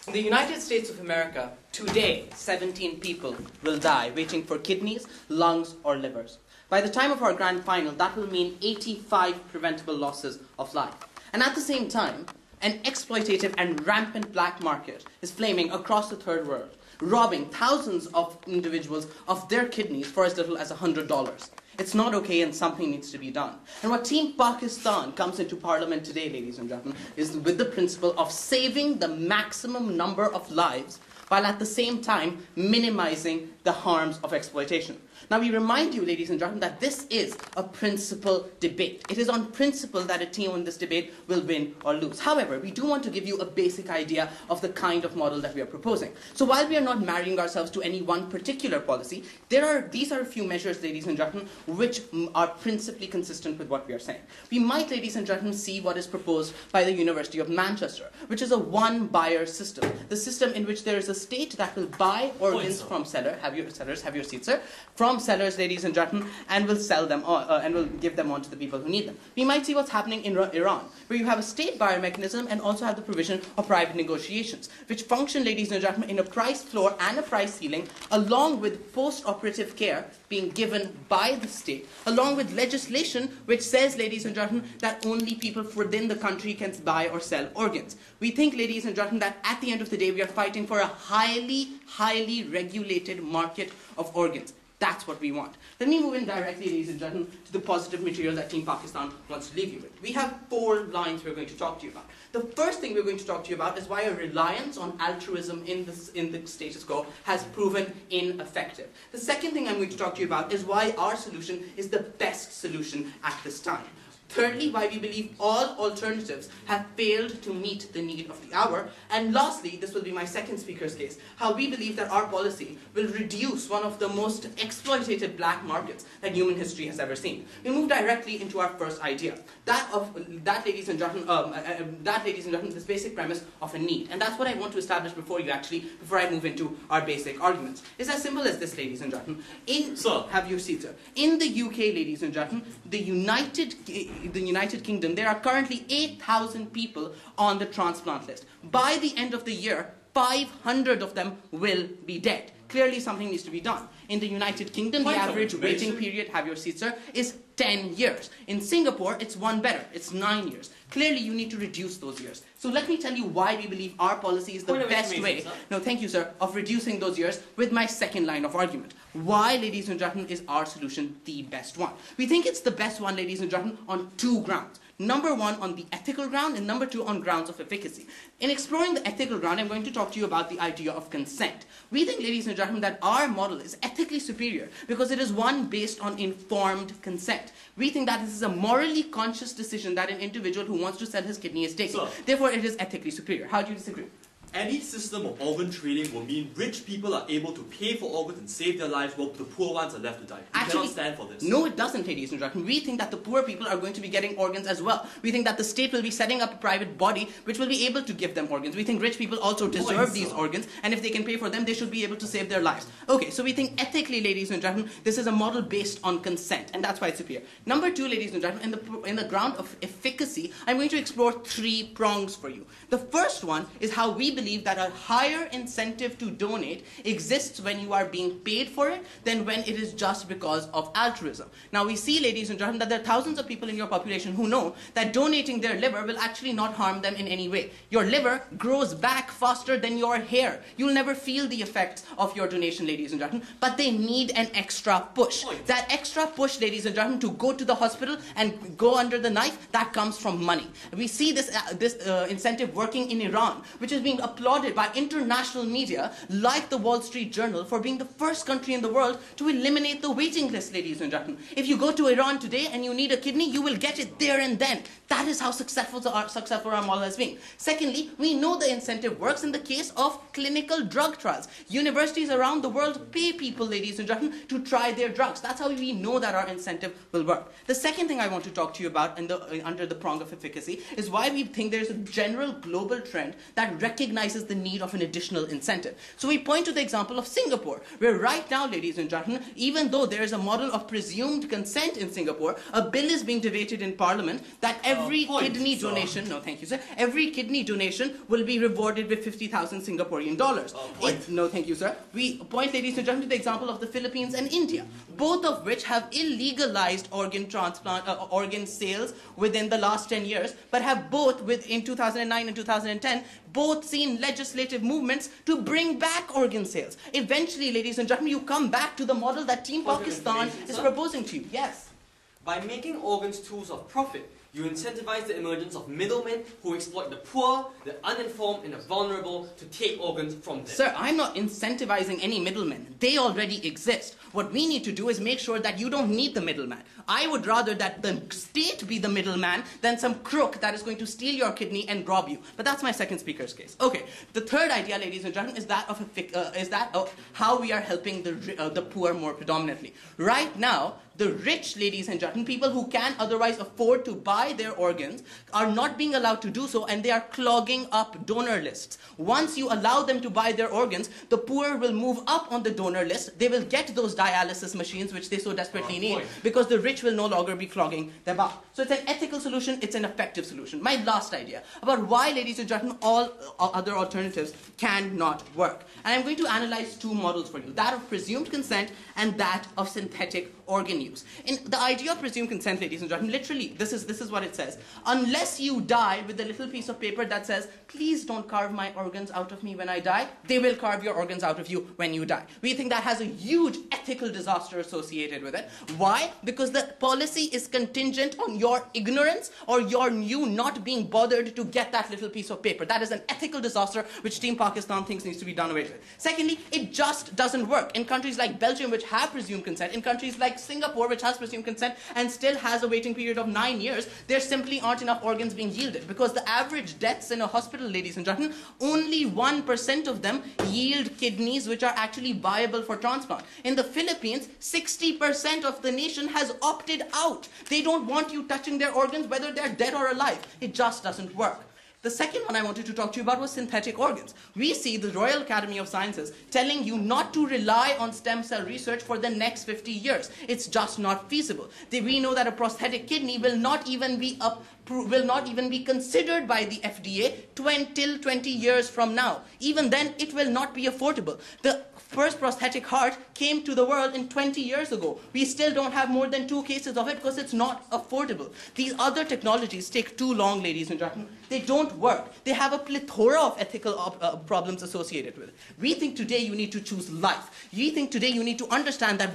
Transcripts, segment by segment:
In the United States of America, today, 17 people will die waiting for kidneys, lungs, or livers. By the time of our grand final, that will mean 85 preventable losses of life. And at the same time, an exploitative and rampant black market is flaming across the third world, robbing thousands of individuals of their kidneys for as little as $100. It's not okay and something needs to be done. And what Team Pakistan comes into Parliament today, ladies and gentlemen, is with the principle of saving the maximum number of lives while at the same time minimizing the harms of exploitation. Now we remind you, ladies and gentlemen, that this is a principle debate. It is on principle that a team in this debate will win or lose. However, we do want to give you a basic idea of the kind of model that we are proposing. So while we are not marrying ourselves to any one particular policy, these are a few measures, ladies and gentlemen, which are principally consistent with what we are saying. We might, ladies and gentlemen, see what is proposed by the University of Manchester, which is a one-buyer system. The system in which there is a state that will buy organs from sellers, have your seats, sir, from sellers, ladies and gentlemen, and will sell them and will give them on to the people who need them. We might see what's happening in Iran, where you have a state buyer mechanism and also have the provision of private negotiations, which function, ladies and gentlemen, in a price floor and a price ceiling, along with post-operative care being given by the state, along with legislation which says, ladies and gentlemen, that only people within the country can buy or sell organs. We think, ladies and gentlemen, that at the end of the day, we are fighting for a highly regulated market of organs. That's what we want. Let me move in directly, ladies and gentlemen, to the positive material that Team Pakistan wants to leave you with. We have 4 lines we're going to talk to you about. The first thing we're going to talk to you about is why a reliance on altruism in the status quo has proven ineffective. The second thing I'm going to talk to you about is why our solution is the best solution at this time. Thirdly, why we believe all alternatives have failed to meet the need of the hour. And lastly, this will be my second speaker's case, how we believe that our policy will reduce one of the most exploitative black markets that human history has ever seen. We move directly into our first idea, ladies and gentlemen, this basic premise of a need. And that's what I want to establish before I move into our basic arguments. It's as simple as this, ladies and gentlemen. Have your seat, sir. In the UK, ladies and gentlemen, the United Kingdom, there are currently 8,000 people on the transplant list. By the end of the year, 500 of them will be dead. Clearly something needs to be done. In the United Kingdom, the average waiting period, have your seat, sir, is 10 years. In Singapore, it's one better. It's 9 years. Clearly, you need to reduce those years. So let me tell you why we believe our policy is the best way, no, thank you, sir, of reducing those years with my second line of argument. Why, ladies and gentlemen, is our solution the best one? We think it's the best one, ladies and gentlemen, on 2 grounds. Number 1, on the ethical ground, and number 2, on grounds of efficacy. In exploring the ethical ground, I'm going to talk to you about the idea of consent. We think, ladies and gentlemen, that our model is ethically superior because it is one based on informed consent. We think that this is a morally conscious decision that an individual who wants to sell his kidney is taking. Therefore, it is ethically superior. How do you disagree? Any system of organ trading will mean rich people are able to pay for organs and save their lives while the poor ones are left to die. We cannot stand for this. No, it doesn't, ladies and gentlemen. We think that the poor people are going to be getting organs as well. We think that the state will be setting up a private body which will be able to give them organs. We think rich people also deserve these organs, and if they can pay for them, they should be able to save their lives. Okay, so we think ethically, ladies and gentlemen, this is a model based on consent, and that's why it's superior. Number 2, ladies and gentlemen, in the ground of efficacy, I'm going to explore 3 prongs for you. The first one is how we believe that a higher incentive to donate exists when you are being paid for it than when it is just because of altruism. Now we see, ladies and gentlemen, that there are thousands of people in your population who know that donating their liver will actually not harm them in any way. Your liver grows back faster than your hair. You'll never feel the effects of your donation, ladies and gentlemen, but they need an extra push. That extra push, ladies and gentlemen, to go to the hospital and go under the knife, that comes from money. We see this incentive working in Iran, which is being applauded by international media like the Wall Street Journal for being the first country in the world to eliminate the waiting list, ladies and gentlemen. If you go to Iran today and you need a kidney, you will get it there and then. That is how successful our model has been. Secondly, we know the incentive works in the case of clinical drug trials. Universities around the world pay people, ladies and gentlemen, to try their drugs. That's how we know that our incentive will work. The second thing I want to talk to you about under the prong of efficacy is why we think there's a general global trend that recognizes recognizes the need of an additional incentive. So we point to the example of Singapore, where right now, ladies and gentlemen, even though there is a model of presumed consent in Singapore, a bill is being debated in Parliament that every kidney donation, no thank you sir, every kidney donation will be rewarded with 50,000 Singaporean dollars. No thank you sir. We point, ladies and gentlemen, to the example of the Philippines and India, both of which have illegalized organ transplant, organ sales within the last 10 years, but have both, in 2009 and 2010, both seen legislative movements to bring back organ sales. Eventually, ladies and gentlemen, you come back to the model that Team Pakistan is proposing to you. Yes? By making organs tools of profit, you incentivize the emergence of middlemen who exploit the poor, the uninformed, and the vulnerable to take organs from them. Sir, I'm not incentivizing any middlemen. They already exist. What we need to do is make sure that you don't need the middleman. I would rather that the state be the middleman than some crook that is going to steal your kidney and rob you. But that's my second speaker's case. Okay, the third idea, ladies and gentlemen, is that of how we are helping the poor more predominantly. Right now, the rich, ladies and gentlemen, people who can otherwise afford to buy their organs, are not being allowed to do so, and they are clogging up donor lists. Once you allow them to buy their organs, the poor will move up on the donor list. They will get those dialysis machines, which they so desperately need, because the rich will no longer be clogging them up. So it's an ethical solution, it's an effective solution. My last idea about why, ladies and gentlemen, all other alternatives cannot work. And I'm going to analyze two models for you, that of presumed consent and that of synthetic organ use. In the idea of presumed consent, ladies and gentlemen, literally, this is what it says. Unless you die with a little piece of paper that says, please don't carve my organs out of me when I die, they will carve your organs out of you when you die. We think that has a huge ethical disaster associated with it. Why? Because the policy is contingent on your ignorance or you not being bothered to get that little piece of paper. That is an ethical disaster which Team Pakistan thinks needs to be done away with. Secondly, it just doesn't work. In countries like Belgium, which have presumed consent, in countries like Singapore, which has presumed consent and still has a waiting period of 9 years, there simply aren't enough organs being yielded, because the average deaths in a hospital, ladies and gentlemen, only 1% of them yield kidneys which are actually viable for transplant. In the Philippines, 60% of the nation has opted out. They don't want you touching their organs, whether they're dead or alive. It just doesn't work. The second one I wanted to talk to you about was synthetic organs. We see the Royal Academy of Sciences telling you not to rely on stem cell research for the next 50 years. It's just not feasible. We know that a prosthetic kidney will not even be considered by the FDA till 20 years from now. Even then, it will not be affordable. The first prosthetic heart came to the world in 20 years ago. We still don't have more than 2 cases of it because it's not affordable. These other technologies take too long, ladies and gentlemen. They don't work. They have a plethora of ethical problems associated with it. We think today you need to choose life. We think today you need to understand that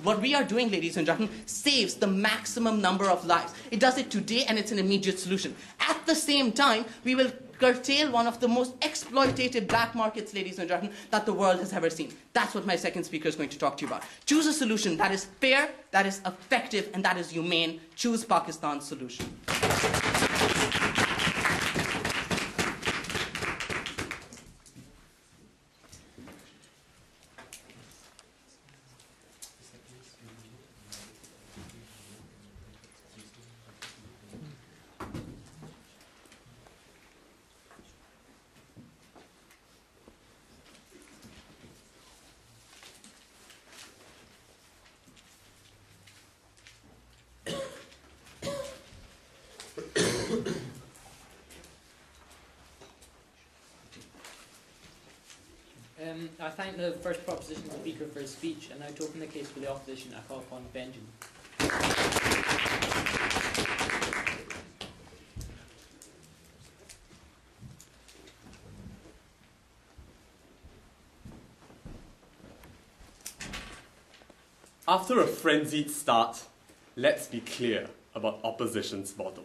what we are doing, ladies and gentlemen, saves the maximum number of lives. It does it today, and it's an immediate solution. At the same time, we will curtail one of the most exploitative black markets, ladies and gentlemen, that the world has ever seen. That's what my second speaker is going to talk to you about. Choose a solution that is fair, that is effective, and that is humane. Choose Pakistan's solution. I thank the first proposition speaker for his speech, and now to open the case for the opposition, I call upon Benjamin. After a frenzied start, let's be clear about opposition's model.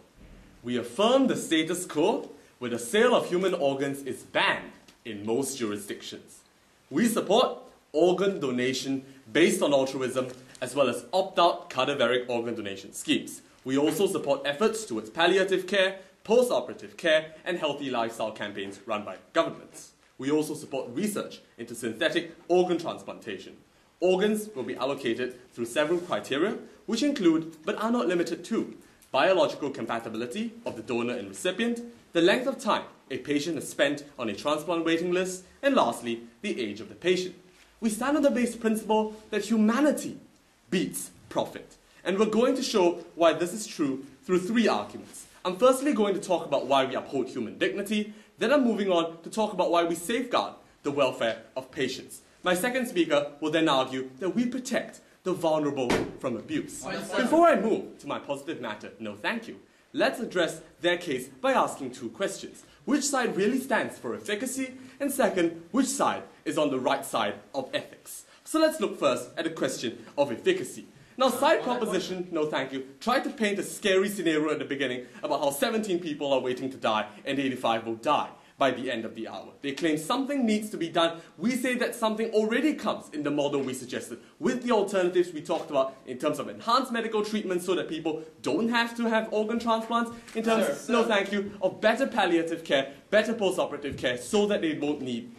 We affirm the status quo, where the sale of human organs is banned in most jurisdictions. We support organ donation based on altruism, as well as opt-out cadaveric organ donation schemes. We also support efforts towards palliative care, post-operative care, and healthy lifestyle campaigns run by governments. We also support research into synthetic organ transplantation. Organs will be allocated through several criteria, which include, but are not limited to, biological compatibility of the donor and recipient, the length of time a patient has spent on a transplant waiting list, and lastly, the age of the patient. We stand on the base principle that humanity beats profit. And we're going to show why this is true through 3 arguments. I'm firstly going to talk about why we uphold human dignity, then I'm moving on to talk about why we safeguard the welfare of patients. My second speaker will then argue that we protect the vulnerable from abuse. Before I move to my positive matter, no thank you, let's address their case by asking 2 questions. Which side really stands for efficacy? And second, which side is on the right side of ethics? So let's look first at the question of efficacy. Now, side proposition, no thank you, tried to paint a scary scenario at the beginning about how 17 people are waiting to die and 85 will die by the end of the hour. They claim something needs to be done. We say that something already comes in the model we suggested with the alternatives we talked about in terms of enhanced medical treatment so that people don't have to have organ transplants, in terms, no thank you, of better palliative care, better post-operative care so that they won't need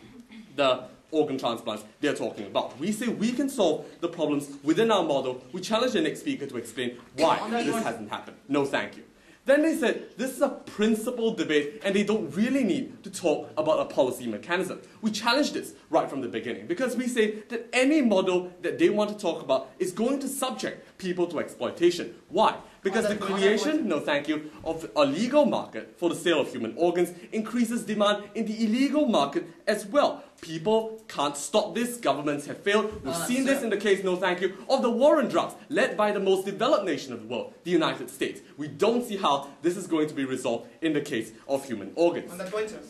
the organ transplants they're talking about. We say we can solve the problems within our model. We challenge the next speaker to explain why this hasn't happened. No thank you. Then they said this is a principled debate and they don't really need to talk about a policy mechanism. We challenge this right from the beginning because we say that any model that they want to talk about is going to subject people to exploitation. Why? Because the creation, no thank you, of a legal market for the sale of human organs increases demand in the illegal market as well. People can't stop this. Governments have failed. We've seen this in the case, no thank you, of the war on drugs, led by the most developed nation of the world, the United States. We don't see how this is going to be resolved in the case of human organs.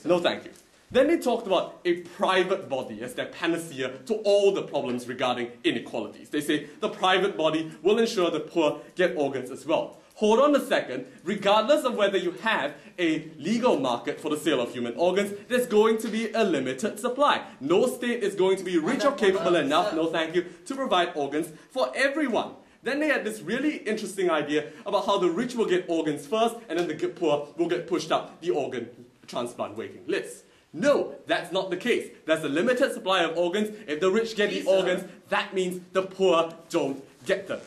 No thank you. Then they talked about a private body as their panacea to all the problems regarding inequalities. They say the private body will ensure the poor get organs as well. Hold on a second. Regardless of whether you have a legal market for the sale of human organs, there's going to be a limited supply. No state is going to be rich or capable enough, no thank you, to provide organs for everyone. Then they had this really interesting idea about how the rich will get organs first and then the poor will get pushed up the organ transplant waiting list. No, that's not the case. There's a limited supply of organs. If the rich get the organs, that means the poor don't get them.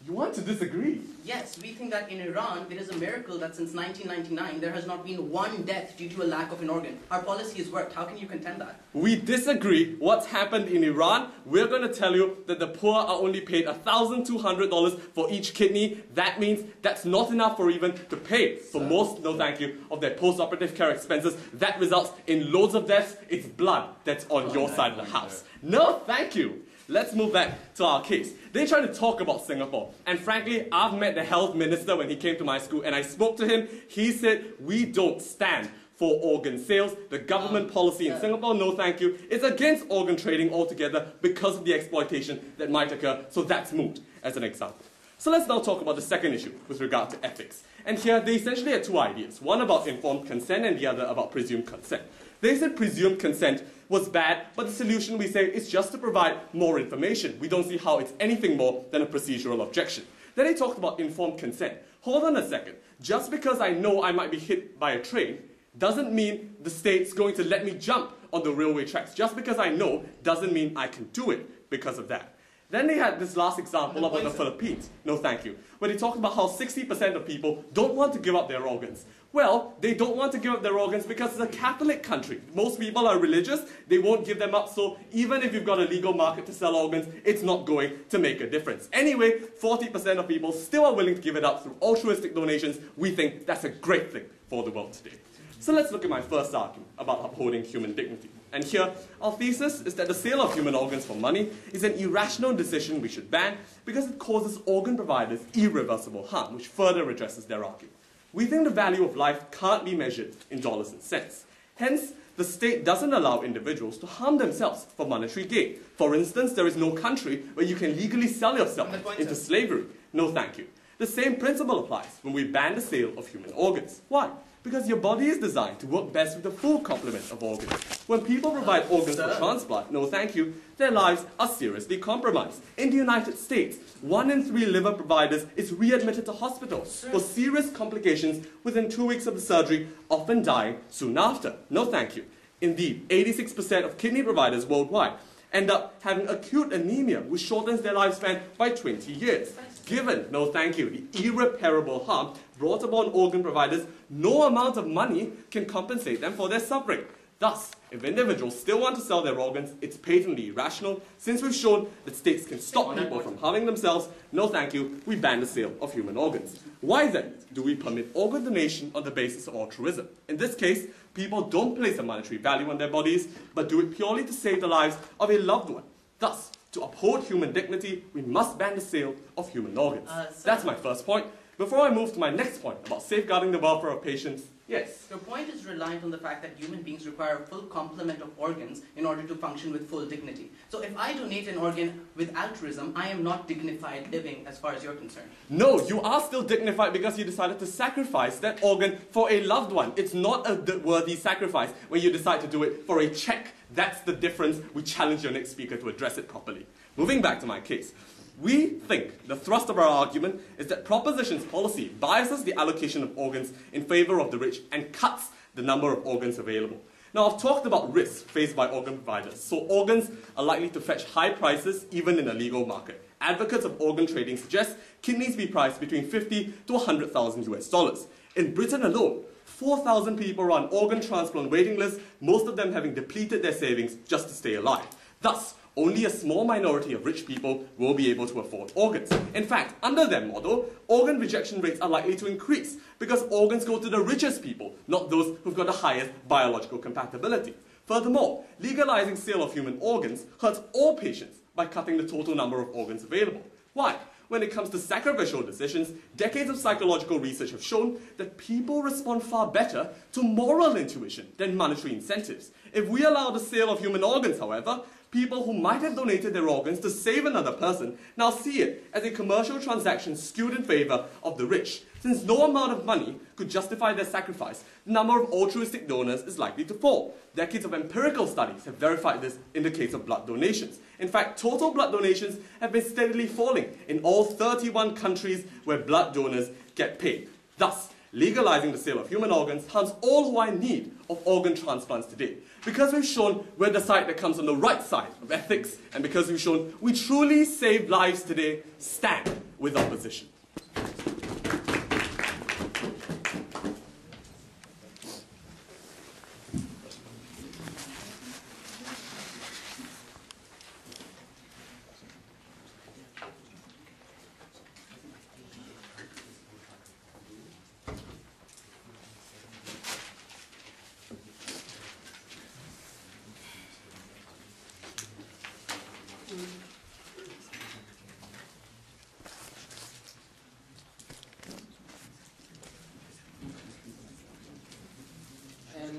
You want to disagree? Yes, we think that in Iran, it is a miracle that since 1999, there has not been one death due to a lack of an organ. Our policy has worked. How can you contend that? We disagree. What's happened in Iran, we're going to tell you that the poor are only paid $1,200 for each kidney. That means that's not enough for even to pay for most, no thank you, of their post-operative care expenses. That results in loads of deaths. It's blood that's on your side of the house. No thank you. Let's move back to our case. They try to talk about Singapore. And frankly, I've met the health minister when he came to my school and I spoke to him. He said, we don't stand for organ sales. The government policy in Singapore, no thank you, is against organ trading altogether because of the exploitation that might occur. So that's moot, as an example. So let's now talk about the second issue with regard to ethics. And here they essentially had 2 ideas. One about informed consent and the other about presumed consent. They said presumed consent was bad, but the solution we say is just to provide more information. We don't see how it's anything more than a procedural objection. Then they talked about informed consent. Hold on a second. Just because I know I might be hit by a train doesn't mean the state's going to let me jump on the railway tracks. Just because I know doesn't mean I can do it because of that. Then they had this last example about the Philippines. No thank you. Where they talked about how 60% of people don't want to give up their organs. Well, they don't want to give up their organs because it's a Catholic country. Most people are religious. They won't give them up. So even if you've got a legal market to sell organs, it's not going to make a difference. Anyway, 40% of people still are willing to give it up through altruistic donations. We think that's a great thing for the world today. So let's look at my first argument about upholding human dignity. And here, our thesis is that the sale of human organs for money is an irrational decision we should ban because it causes organ providers irreversible harm, which further addresses their argument. We think the value of life can't be measured in dollars and cents. Hence, the state doesn't allow individuals to harm themselves for monetary gain. For instance, there is no country where you can legally sell yourself into slavery. No thank you. The same principle applies when we ban the sale of human organs. Why? Because your body is designed to work best with a full complement of organs. When people provide organs for transplant, no thank you, their lives are seriously compromised. In the United States, 1 in 3 liver providers is readmitted to hospitals for serious complications within 2 weeks of the surgery, often dying soon after. No thank you. Indeed, 86% of kidney providers worldwide end up having acute anemia, which shortens their lifespan by 20 years. Given, no thank you, the irreparable harm brought upon organ providers, no amount of money can compensate them for their suffering. Thus, if individuals still want to sell their organs, it's patently irrational. Since we've shown that states can stop people from harming themselves, no thank you, we ban the sale of human organs. Why then do we permit organ donation on the basis of altruism? In this case, people don't place a monetary value on their bodies, but do it purely to save the lives of a loved one. Thus, to uphold human dignity, we must ban the sale of human organs. That's my first point. Before I move to my next point about safeguarding the welfare of patients, yes. Your point is reliant on the fact that human beings require a full complement of organs in order to function with full dignity. So if I donate an organ with altruism, I am not dignified living as far as you're concerned. No, you are still dignified because you decided to sacrifice that organ for a loved one. It's not a worthy sacrifice when you decide to do it for a check. That's the difference. We challenge your next speaker to address it properly. Moving back to my case. We think the thrust of our argument is that proposition's policy biases the allocation of organs in favor of the rich and cuts the number of organs available. Now, I've talked about risks faced by organ providers, so organs are likely to fetch high prices even in a legal market. Advocates of organ trading suggest kidneys be priced between 50 to 100,000 US dollars. In Britain alone, 4,000 people are on organ transplant waiting lists, most of them having depleted their savings just to stay alive. Thus, only a small minority of rich people will be able to afford organs. In fact, under their model, organ rejection rates are likely to increase because organs go to the richest people, not those who've got the highest biological compatibility. Furthermore, legalizing sale of human organs hurts all patients by cutting the total number of organs available. Why? When it comes to sacrificial decisions, decades of psychological research have shown that people respond far better to moral intuition than monetary incentives. If we allow the sale of human organs, however, people who might have donated their organs to save another person now see it as a commercial transaction skewed in favor of the rich. Since no amount of money could justify their sacrifice, the number of altruistic donors is likely to fall. Decades of empirical studies have verified this in the case of blood donations. In fact, total blood donations have been steadily falling in all 31 countries where blood donors get paid. Thus, legalizing the sale of human organs harms all who are in need of organ transplants today. Because we've shown we're the side that comes on the right side of ethics, and because we've shown we truly save lives today, stand with opposition.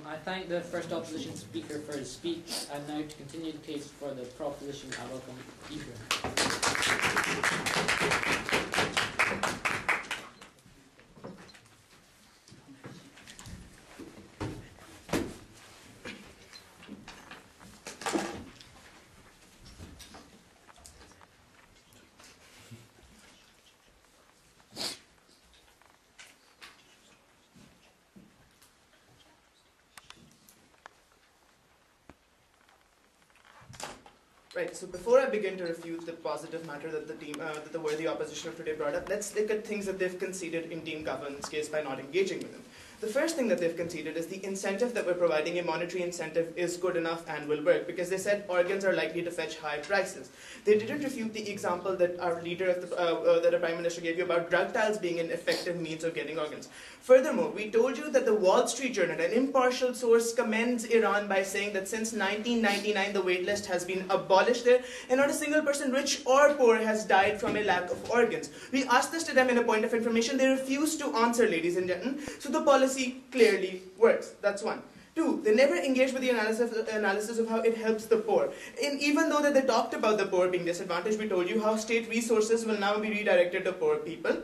I thank the first opposition speaker for his speech, and now to continue the case for the proposition, I welcome Ephraim. Right, so before I begin to refute the positive matter that the worthy opposition of today brought up, let's look at things that they've conceded in Dean Government's case by not engaging with them. The first thing that they've conceded is the incentive that we're providing, a monetary incentive, is good enough and will work, because they said organs are likely to fetch high prices. They didn't refute the example that our leader, that our Prime Minister gave you about drug trials being an effective means of getting organs. Furthermore, we told you that the Wall Street Journal, an impartial source, commends Iran by saying that since 1999 the waitlist has been abolished there, and not a single person, rich or poor, has died from a lack of organs. We asked this to them in a point of information. They refused to answer, ladies and gentlemen. So the policy clearly works. That's one. Two, they never engaged with the analysis of how it helps the poor. And even though that they talked about the poor being disadvantaged, we told you how state resources will now be redirected to poor people.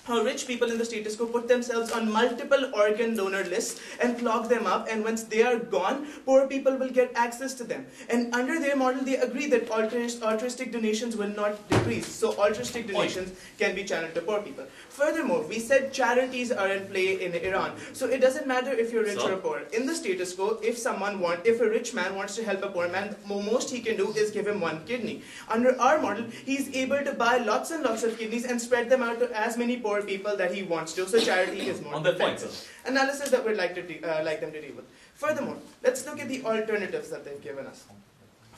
how rich people in the status quo put themselves on multiple organ donor lists and clog them up, and once they are gone, poor people will get access to them. And under their model, they agree that altruistic donations will not decrease. So altruistic donations can be channeled to poor people. Furthermore, we said charities are in play in Iran. So it doesn't matter if you're rich or poor. In the status quo, if a rich man wants to help a poor man, most he can do is give him one kidney. Under our model, he's able to buy lots and lots of kidneys and spread them out to as many poor people that he wants to. So charity is more effective. Analysis that we'd like them to deal with. Furthermore, let's look at the alternatives that they've given us.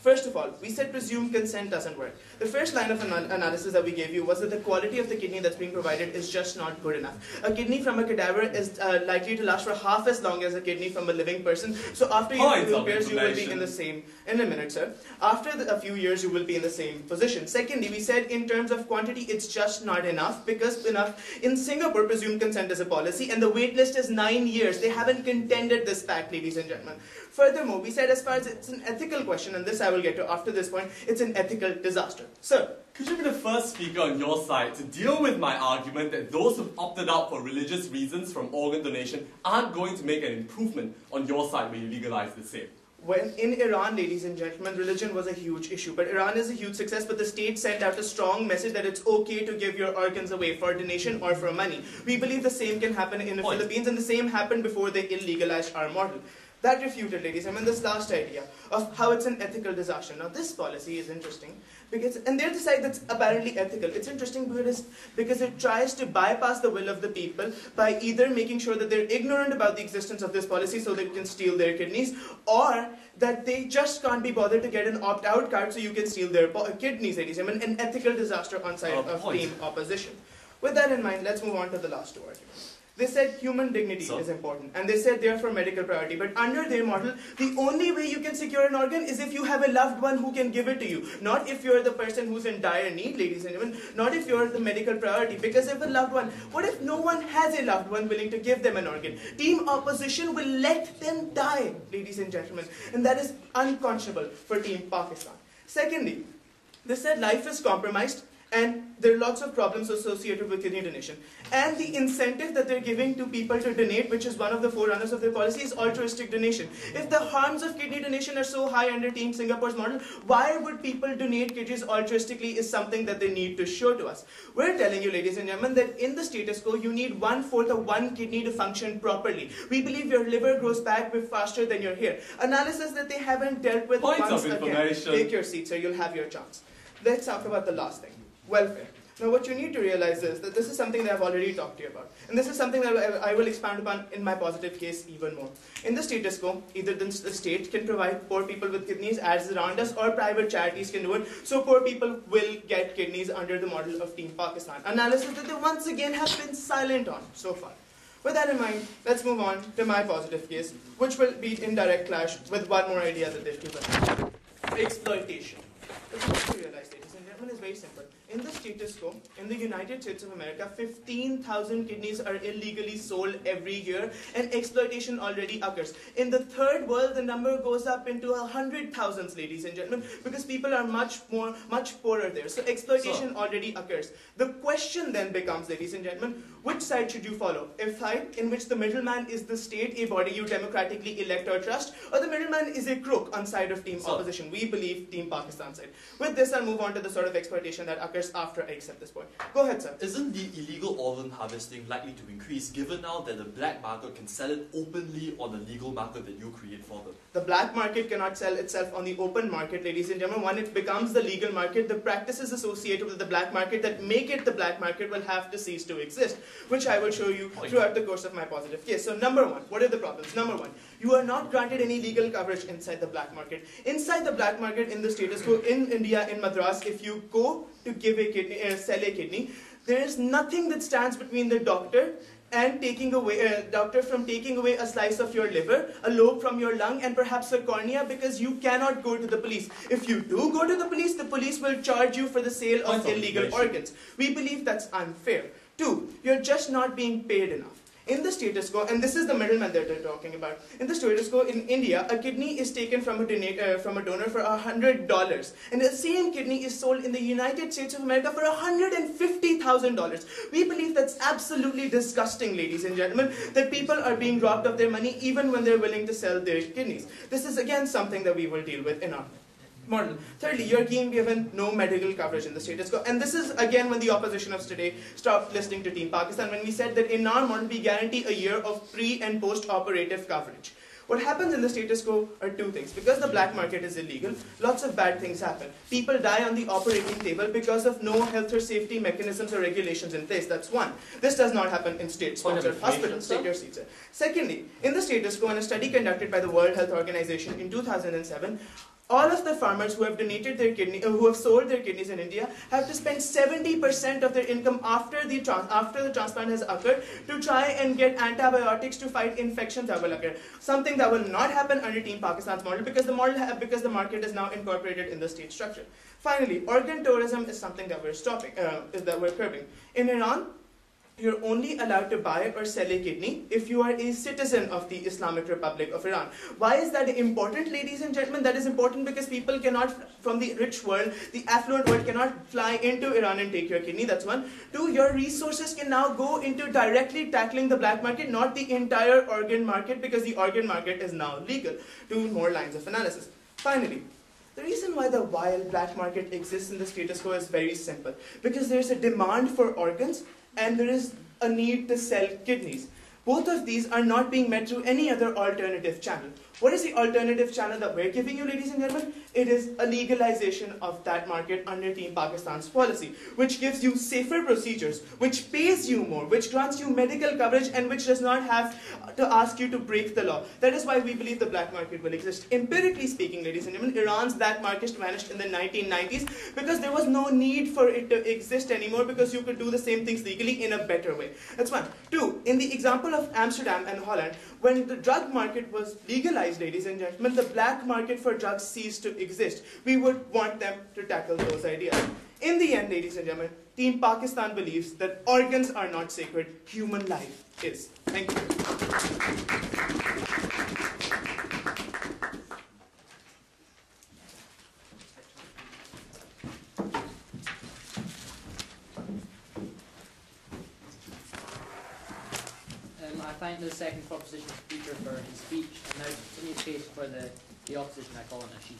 First of all, we said presumed consent doesn't work. The first line of analysis that we gave you was that the quality of the kidney that's being provided is just not good enough. A kidney from a cadaver is likely to last for half as long as a kidney from a living person. So after a few years, you will be in the same, in a minute, sir. After a few years, you will be in the same position. Secondly, we said in terms of quantity, it's just not enough because in Singapore, presumed consent is a policy and the wait list is 9 years. They haven't contended this fact, ladies and gentlemen. Furthermore, we said as far as it's an ethical question, and this I will get to after this point, it's an ethical disaster. Sir, could you be the first speaker on your side to deal with my argument that those who've opted out for religious reasons from organ donation aren't going to make an improvement on your side when you legalize the same? When in Iran, ladies and gentlemen, religion was a huge issue. But Iran is a huge success, but the state sent out a strong message that it's okay to give your organs away for donation or for money. We believe the same can happen in the Philippines, and the same happened before they illegalized our model. That refuted, ladies, this last idea of how it's an ethical disaster. Now, this policy is interesting, and they're the side that's apparently ethical. It's interesting because it tries to bypass the will of the people by either making sure that they're ignorant about the existence of this policy so they can steal their kidneys, or that they just can't be bothered to get an opt-out card so you can steal their kidneys, ladies. An ethical disaster on side of team opposition. With that in mind, let's move on to the last two arguments. They said human dignity is important, and they said they're for medical priority. But under their model, the only way you can secure an organ is if you have a loved one who can give it to you. Not if you're the person who's in dire need, ladies and gentlemen. Not if you're the medical priority. Because if a loved one, what if no one has a loved one willing to give them an organ? Team opposition will let them die, ladies and gentlemen. And that is unconscionable for Team Pakistan. Secondly, they said life is compromised, and there are lots of problems associated with kidney donation. And the incentive that they're giving to people to donate, which is one of the forerunners of their policy, is altruistic donation. If the harms of kidney donation are so high under Team Singapore's model, why would people donate kidneys altruistically is something that they need to show to us. We're telling you, ladies and gentlemen, that in the status quo, you need 1/4 of one kidney to function properly. We believe your liver grows back faster than your hair. Analysis that they haven't dealt with once again. Take your seat, sir. You'll have your chance. Let's talk about the last thing. Welfare. Now what you need to realize is that this is something that I've already talked to you about. And this is something that I will expand upon in my positive case even more. In the status quo, either the state can provide poor people with kidneys as around us, or private charities can do it. So poor people will get kidneys under the model of Team Pakistan. Analysis that they once again have been silent on so far. With that in mind, let's move on to my positive case, which will be in direct clash with one more idea that they've given. Exploitation. What you need to realize, ladies and gentlemen, is very simple. In the status quo, in the United States of America, 15,000 kidneys are illegally sold every year, and exploitation already occurs. In the third world, the number goes up into 100,000s, ladies and gentlemen, because people are much poorer there. So exploitation already occurs. The question then becomes, ladies and gentlemen, which side should you follow? A side in which the middleman is the state, a body you democratically elect or trust, or the middleman is a crook on side of Team Opposition? We believe Team Pakistan side. With this, I'll move on to the sort of exploitation that occurs after I accept this point. Go ahead, sir. Isn't the illegal organ harvesting likely to increase given now that the black market can sell it openly on the legal market that you create for them? The black market cannot sell itself on the open market, ladies and gentlemen. When it becomes the legal market, the practices associated with the black market that make it the black market will have to cease to exist, which I will show you throughout the course of my positive case. So number one, what are the problems? Number one, you are not granted any legal coverage inside the black market. Inside the black market in the status quo, in India, in Madras, if you go to give a kidney, sell a kidney, there is nothing that stands between the doctor and doctor from taking away a slice of your liver, a lobe from your lung, and perhaps a cornea, because you cannot go to the police. If you do go to the police will charge you for the sale of illegal organs. We believe that's unfair. Two, you're just not being paid enough. In the status quo, and this is the middleman that they're talking about, in the status quo in India, a kidney is taken from a donor for $100, and the same kidney is sold in the United States of America for $150,000. We believe that's absolutely disgusting, ladies and gentlemen, that people are being robbed of their money even when they're willing to sell their kidneys. This is again something that we will deal with in our model. Thirdly, you're being given no medical coverage in the status quo. And this is again when the opposition of today stopped listening to Team Pakistan, when we said that in our model we guarantee a year of pre and post-operative coverage. What happens in the status quo are two things. Because the black market is illegal, lots of bad things happen. People die on the operating table because of no health or safety mechanisms or regulations in place. That's one. This does not happen in state-sponsored hospitals. Take your seats, sir. Secondly, in the status quo, in a study conducted by the World Health Organization in 2007, all of the farmers who have donated their kidney, who have sold their kidneys in India, have to spend 70% of their income after the transplant has occurred to try and get antibiotics to fight infections that will occur. Something that will not happen under Team Pakistan's model because the market is now incorporated in the state structure. Finally, organ tourism is something that we're stopping, that we're curbing. In Iran, you're only allowed to buy or sell a kidney if you are a citizen of the Islamic Republic of Iran. Why is that important, ladies and gentlemen? That is important because people cannot, from the rich world, the affluent world, cannot fly into Iran and take your kidney. That's one. Two, your resources can now go into directly tackling the black market, not the entire organ market, because the organ market is now legal. Two more lines of analysis. Finally, the reason why the wild black market exists in the status quo is very simple. Because there is a demand for organs and there is a need to sell kidneys. Both of these are not being met through any other alternative channel. What is the alternative channel that we're giving you, ladies and gentlemen? It is a legalization of that market under Team Pakistan's policy, which gives you safer procedures, which pays you more, which grants you medical coverage, and which does not have to ask you to break the law. That is why we believe the black market will exist. Empirically speaking, ladies and gentlemen, Iran's black market vanished in the 1990s because there was no need for it to exist anymore because you could do the same things legally in a better way. That's one. Two, in the example of Amsterdam and Holland, when the drug market was legalized, ladies and gentlemen, the black market for drugs ceased to exist. We would want them to tackle those ideas. In the end, ladies and gentlemen, Team Pakistan believes that organs are not sacred, human life is. Thank you. I thank the second proposition speaker for his speech, and now continue the case for the opposition. I call on Ashik.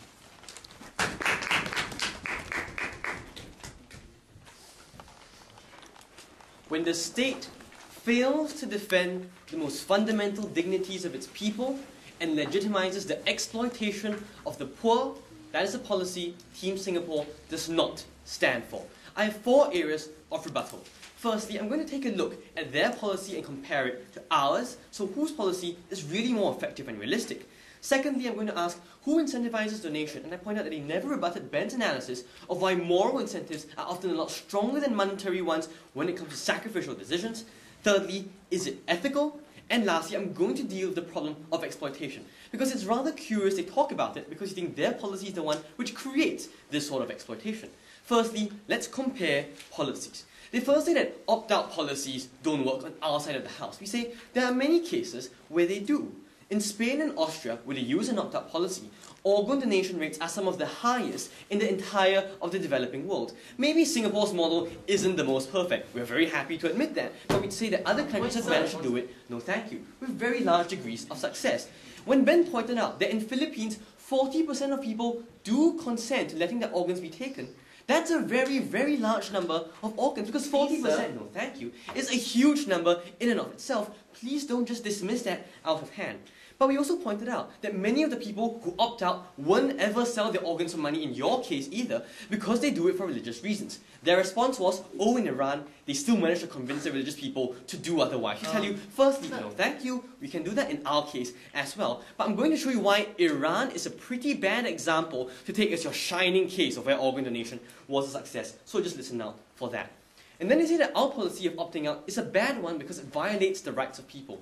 When the state fails to defend the most fundamental dignities of its people and legitimizes the exploitation of the poor, that is a policy Team Singapore does not stand for. I have 4 areas of rebuttal. Firstly, I'm going to take a look at their policy and compare it to ours, so whose policy is really more effective and realistic. Secondly, I'm going to ask who incentivizes donation, and I point out that they never rebutted Ben's analysis of why moral incentives are often a lot stronger than monetary ones when it comes to sacrificial decisions. Thirdly, is it ethical? And lastly, I'm going to deal with the problem of exploitation, because it's rather curious they talk about it because you think their policy is the one which creates this sort of exploitation. Firstly, let's compare policies. They first say that opt-out policies don't work on our side of the house. We say there are many cases where they do. In Spain and Austria, where they use an opt-out policy, organ donation rates are some of the highest in the entire of the developing world. Maybe Singapore's model isn't the most perfect. We're very happy to admit that. But we'd say that other countries have managed to do it, no thank you, with very large degrees of success. When Ben pointed out that in Philippines, 40% of people do consent to letting their organs be taken, that's a very, very large number of organs, because 40%, no thank you, is a huge number in and of itself. Please don't just dismiss that out of hand. But we also pointed out that many of the people who opt out won't ever sell their organs for money in your case either, because they do it for religious reasons. Their response was, oh, in Iran, they still managed to convince the religious people to do otherwise. We tell you, firstly, no thank you, we can do that in our case as well. But I'm going to show you why Iran is a pretty bad example to take as your shining case of where organ donation was a success. So just listen now for that. And then they say that our policy of opting out is a bad one because it violates the rights of people.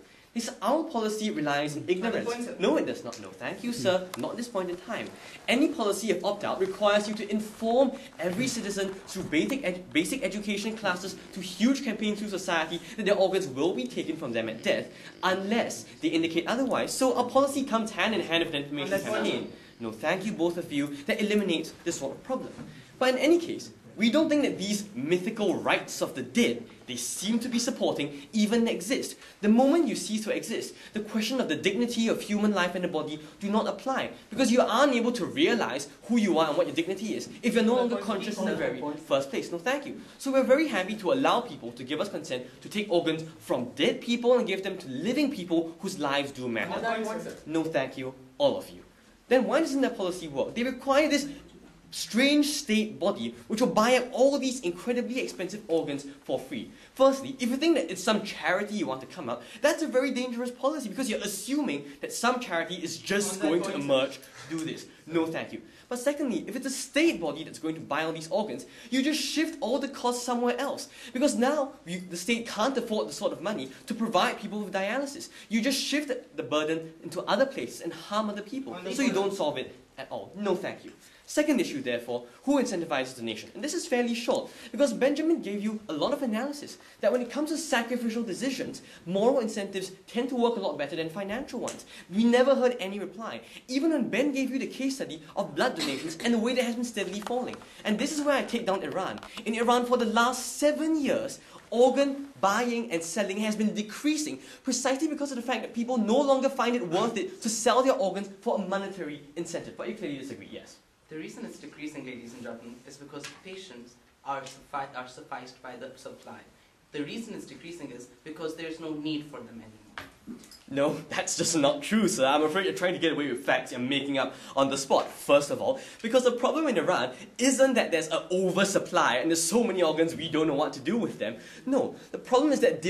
Our policy relies on ignorance. No, it does not. No, thank you, sir. Not at this point in time. Any policy of opt-out requires you to inform every citizen through basic education classes to huge campaigns through society that their organs will be taken from them at death unless they indicate otherwise. So our policy comes hand in hand with an information campaign. No, thank you, both of you. That eliminates this sort of problem. But in any case, we don't think that these mythical rights of the dead they seem to be supporting even exist. The moment you cease to exist, the question of the dignity of human life and the body do not apply, because you are unable to realize who you are and what your dignity is if you're no longer conscious in the very first place. No, thank you. So we're very happy to allow people to give us consent to take organs from dead people and give them to living people whose lives do matter. No, thank you, all of you. Then why doesn't that policy work? They require this strange state body which will buy up all these incredibly expensive organs for free. Firstly, if you think that it's some charity you want to come up, that's a very dangerous policy because you're assuming that some charity is just going to emerge to do this. No, thank you. But secondly, if it's a state body that's going to buy all these organs, you just shift all the costs somewhere else. Because now, the state can't afford the sort of money to provide people with dialysis. You just shift the burden into other places and harm other people. So you don't solve it at all. No, thank you. Second issue, therefore, who incentivizes donation? And this is fairly short, because Benjamin gave you a lot of analysis that when it comes to sacrificial decisions, moral incentives tend to work a lot better than financial ones. We never heard any reply, even when Ben gave you the case study of blood donations and the way that has been steadily falling. And this is where I take down Iran. In Iran, for the last 7 years, organ buying and selling has been decreasing precisely because of the fact that people no longer find it worth it to sell their organs for a monetary incentive. But you clearly disagree, yes. The reason it's decreasing, ladies and gentlemen, is because patients are sufficed by the supply. The reason it's decreasing is because there's no need for them anymore. No, that's just not true, sir. I'm afraid you're trying to get away with facts you're making up on the spot, first of all. Because the problem in Iran isn't that there's an oversupply and there's so many organs we don't know what to do with them. No, the problem is that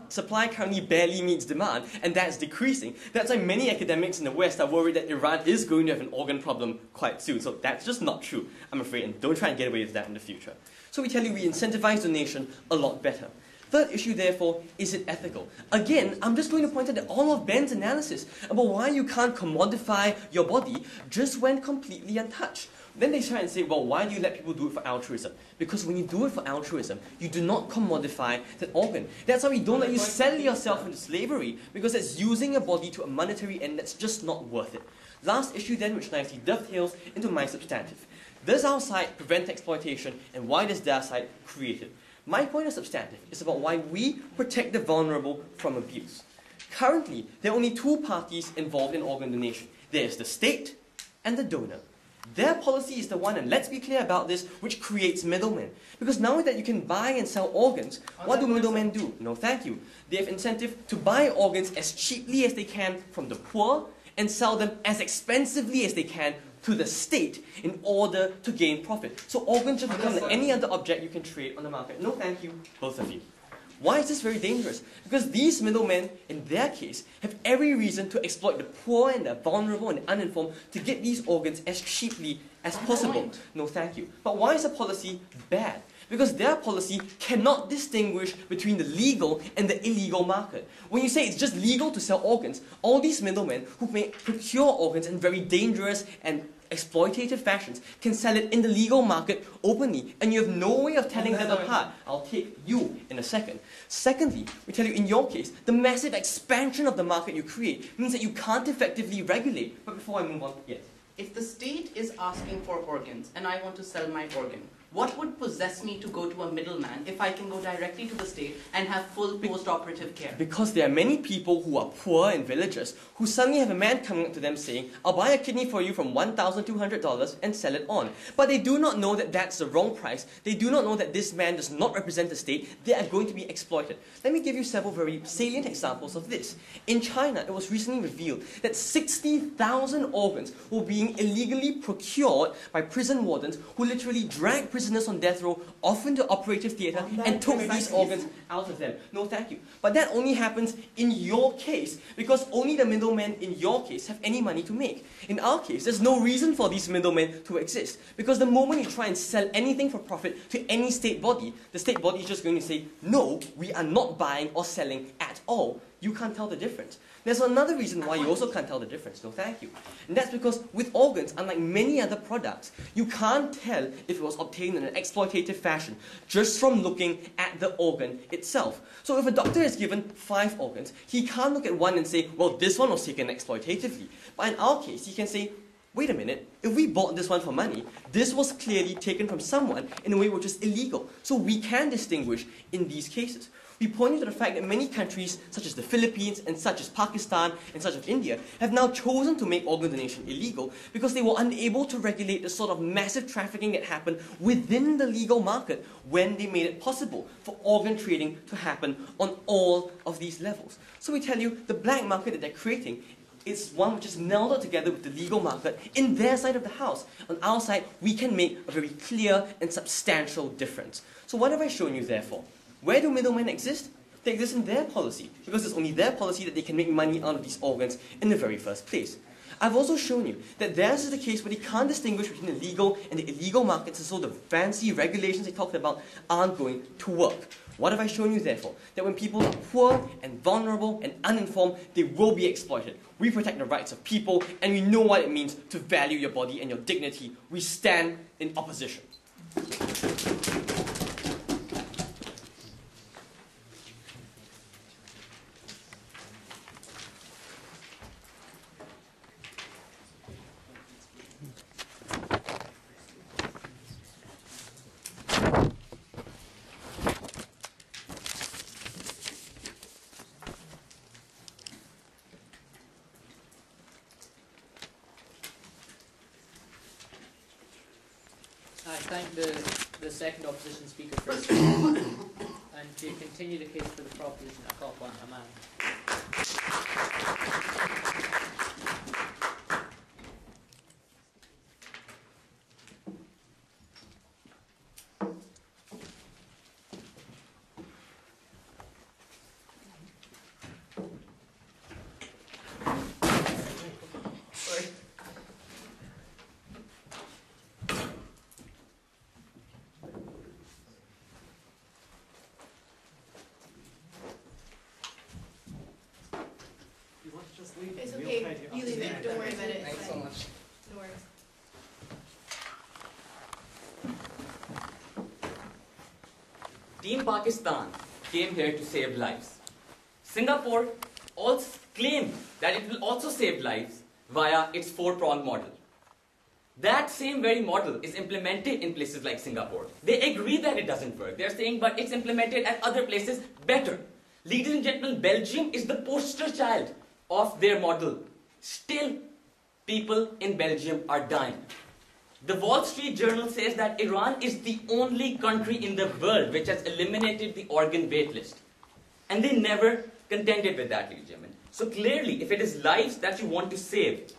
supply currently barely meets demand, and that's decreasing. That's why many academics in the West are worried that Iran is going to have an organ problem quite soon. So that's just not true, I'm afraid, and don't try and get away with that in the future. So we tell you we incentivize donation a lot better. Third issue, therefore, is it ethical? Again, I'm just going to point out that all of Ben's analysis about why you can't commodify your body just went completely untouched. Then they try and say, well, why do you let people do it for altruism? Because when you do it for altruism, you do not commodify that organ. That's why we don't let you sell yourself into slavery, because it's using your body to a monetary end that's just not worth it. Last issue then, which nicely dovetails into my substantive. Does our side prevent exploitation, and why does their side create it? My point of substantive is about why we protect the vulnerable from abuse. Currently, there are only two parties involved in organ donation. There is the state and the donor. Their policy is the one, and let's be clear about this, which creates middlemen. Because now that you can buy and sell organs, what do middlemen do? No, thank you. They have incentive to buy organs as cheaply as they can from the poor and sell them as expensively as they can to the state in order to gain profit. So organs just become like any other object you can trade on the market. No, thank you, both of you. Why is this very dangerous? Because these middlemen, in their case, have every reason to exploit the poor and the vulnerable and the uninformed to get these organs as cheaply as possible. No, thank you. But why is the policy bad? Because their policy cannot distinguish between the legal and the illegal market. When you say it's just legal to sell organs, all these middlemen who may procure organs in very dangerous and exploitative fashions can sell it in the legal market openly, and you have no way of telling them apart. I'll take you in a second. Secondly, we tell you in your case, the massive expansion of the market you create means that you can't effectively regulate. But before I move on, yes. If the state is asking for organs and I want to sell my organ, what would possess me to go to a middleman if I can go directly to the state and have full post-operative care? Because there are many people who are poor in villages who suddenly have a man coming up to them saying, I'll buy a kidney for you from $1,200 and sell it on. But they do not know that that's the wrong price. They do not know that this man does not represent the state. They are going to be exploited. Let me give you several very salient examples of this. In China, it was recently revealed that 60,000 organs were being illegally procured by prison wardens who literally dragged prisoners on death row off into operative theatre and took these organs out of them. No, thank you. But that only happens in your case, because only the middlemen in your case have any money to make. In our case, there's no reason for these middlemen to exist, because the moment you try and sell anything for profit to any state body, the state body is just going to say, no, we are not buying or selling at at all, you can't tell the difference. There's another reason why you also can't tell the difference, no thank you. And that's because with organs, unlike many other products, you can't tell if it was obtained in an exploitative fashion just from looking at the organ itself. So if a doctor is given 5 organs, he can't look at one and say, well, this one was taken exploitatively. But in our case, he can say, wait a minute, if we bought this one for money, this was clearly taken from someone in a way which is illegal. So we can distinguish in these cases. We pointed to the fact that many countries, such as the Philippines and such as Pakistan and such as India, have now chosen to make organ donation illegal because they were unable to regulate the sort of massive trafficking that happened within the legal market when they made it possible for organ trading to happen on all of these levels. So we tell you, the black market that they're creating is one which is melded together with the legal market in their side of the house. On our side, we can make a very clear and substantial difference. So what have I shown you therefore? Where do middlemen exist? They exist in their policy, because it's only their policy that they can make money out of these organs in the very first place. I've also shown you that theirs is the case where they can't distinguish between the legal and the illegal markets, and so the fancy regulations they talked about aren't going to work. What have I shown you therefore? That when people are poor and vulnerable and uninformed, they will be exploited. We protect the rights of people, and we know what it means to value your body and your dignity. We stand in opposition. I thank the second opposition speaker for his speech. And to continue the case for the proposition, I call upon Aman. It's okay. You leave it. Don't worry about it. Thanks so much. No worries. Team Pakistan came here to save lives. Singapore also claimed that it will also save lives via its 4-pronged model. That same very model is implemented in places like Singapore. They agree that it doesn't work. They're saying, but it's implemented at other places better. Ladies and gentlemen, Belgium is the poster child of their model. Still, people in Belgium are dying. The Wall Street Journal says that Iran is the only country in the world which has eliminated the organ wait list. And they never contended with that, ladies and gentlemen. So clearly, if it is lives that you want to save,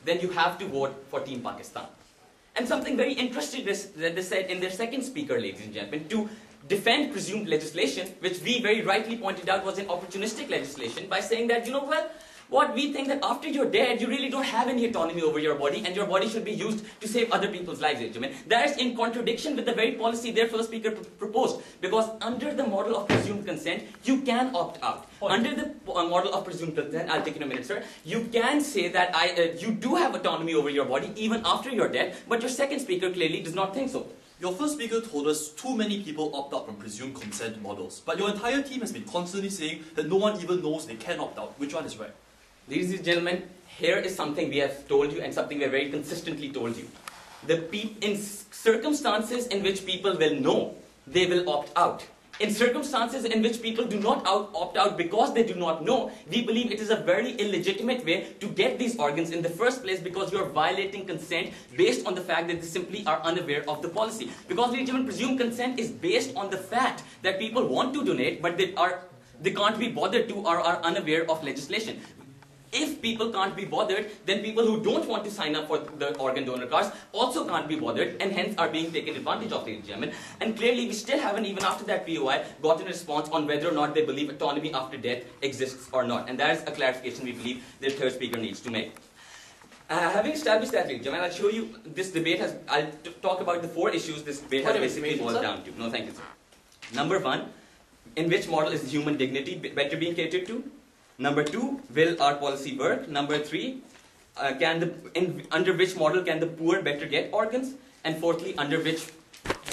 then you have to vote for Team Pakistan. And something very interesting that they said in their second speaker, ladies and gentlemen, to defend presumed legislation, which we very rightly pointed out was an opportunistic legislation, by saying that, what we think that after you're dead, you really don't have any autonomy over your body, and your body should be used to save other people's lives, ladies and gentlemen. That is in contradiction with the very policy their first speaker proposed, because under the model of presumed consent, you can opt out. Under the model of presumed consent, I'll take in a minute, sir, you can say that you do have autonomy over your body even after you're dead, but your second speaker clearly does not think so. Your first speaker told us too many people opt out from presumed consent models, but your entire team has been constantly saying that no one even knows they can opt out. Which one is right? Ladies and gentlemen, here is something we have told you and something we have very consistently told you. In circumstances in which people will know, they will opt out. In circumstances in which people do not opt out because they do not know, we believe it is a very illegitimate way to get these organs in the first place, because you are violating consent based on the fact that they simply are unaware of the policy. Because even presumed consent is based on the fact that people want to donate, but they can't be bothered to or are unaware of legislation. If people can't be bothered, then people who don't want to sign up for the organ donor cards also can't be bothered, and hence are being taken advantage of, ladies and gentlemen. And clearly, we still haven't, even after that POI, gotten a response on whether or not they believe autonomy after death exists or not. And that is a clarification we believe the third speaker needs to make. Having established that, ladies and gentlemen, I'll show you this debate I'll talk about the 4 issues this debate has basically boiled down to. No, thank you, sir. Number 1, in which model is human dignity better being catered to? Number 2, will our policy work? Number 3, under which model can the poor better get organs? And fourthly, under which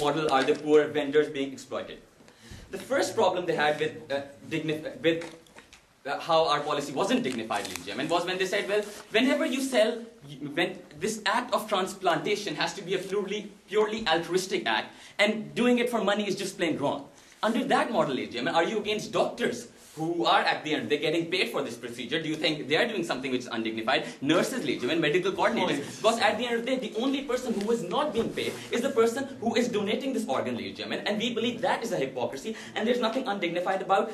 model are the poor vendors being exploited? The first problem they had with how our policy wasn't dignified, and was when they said, well, whenever you sell, when this act of transplantation has to be a purely altruistic act, and doing it for money is just plain wrong. Under that model, are you against doctors who are at the end, they're getting paid for this procedure? Do you think they are doing something which is undignified? Nurses, medical coordinators. Because at the end of the day, the only person who is not being paid is the person who is donating this organ, and we believe that is a hypocrisy, and there's nothing undignified about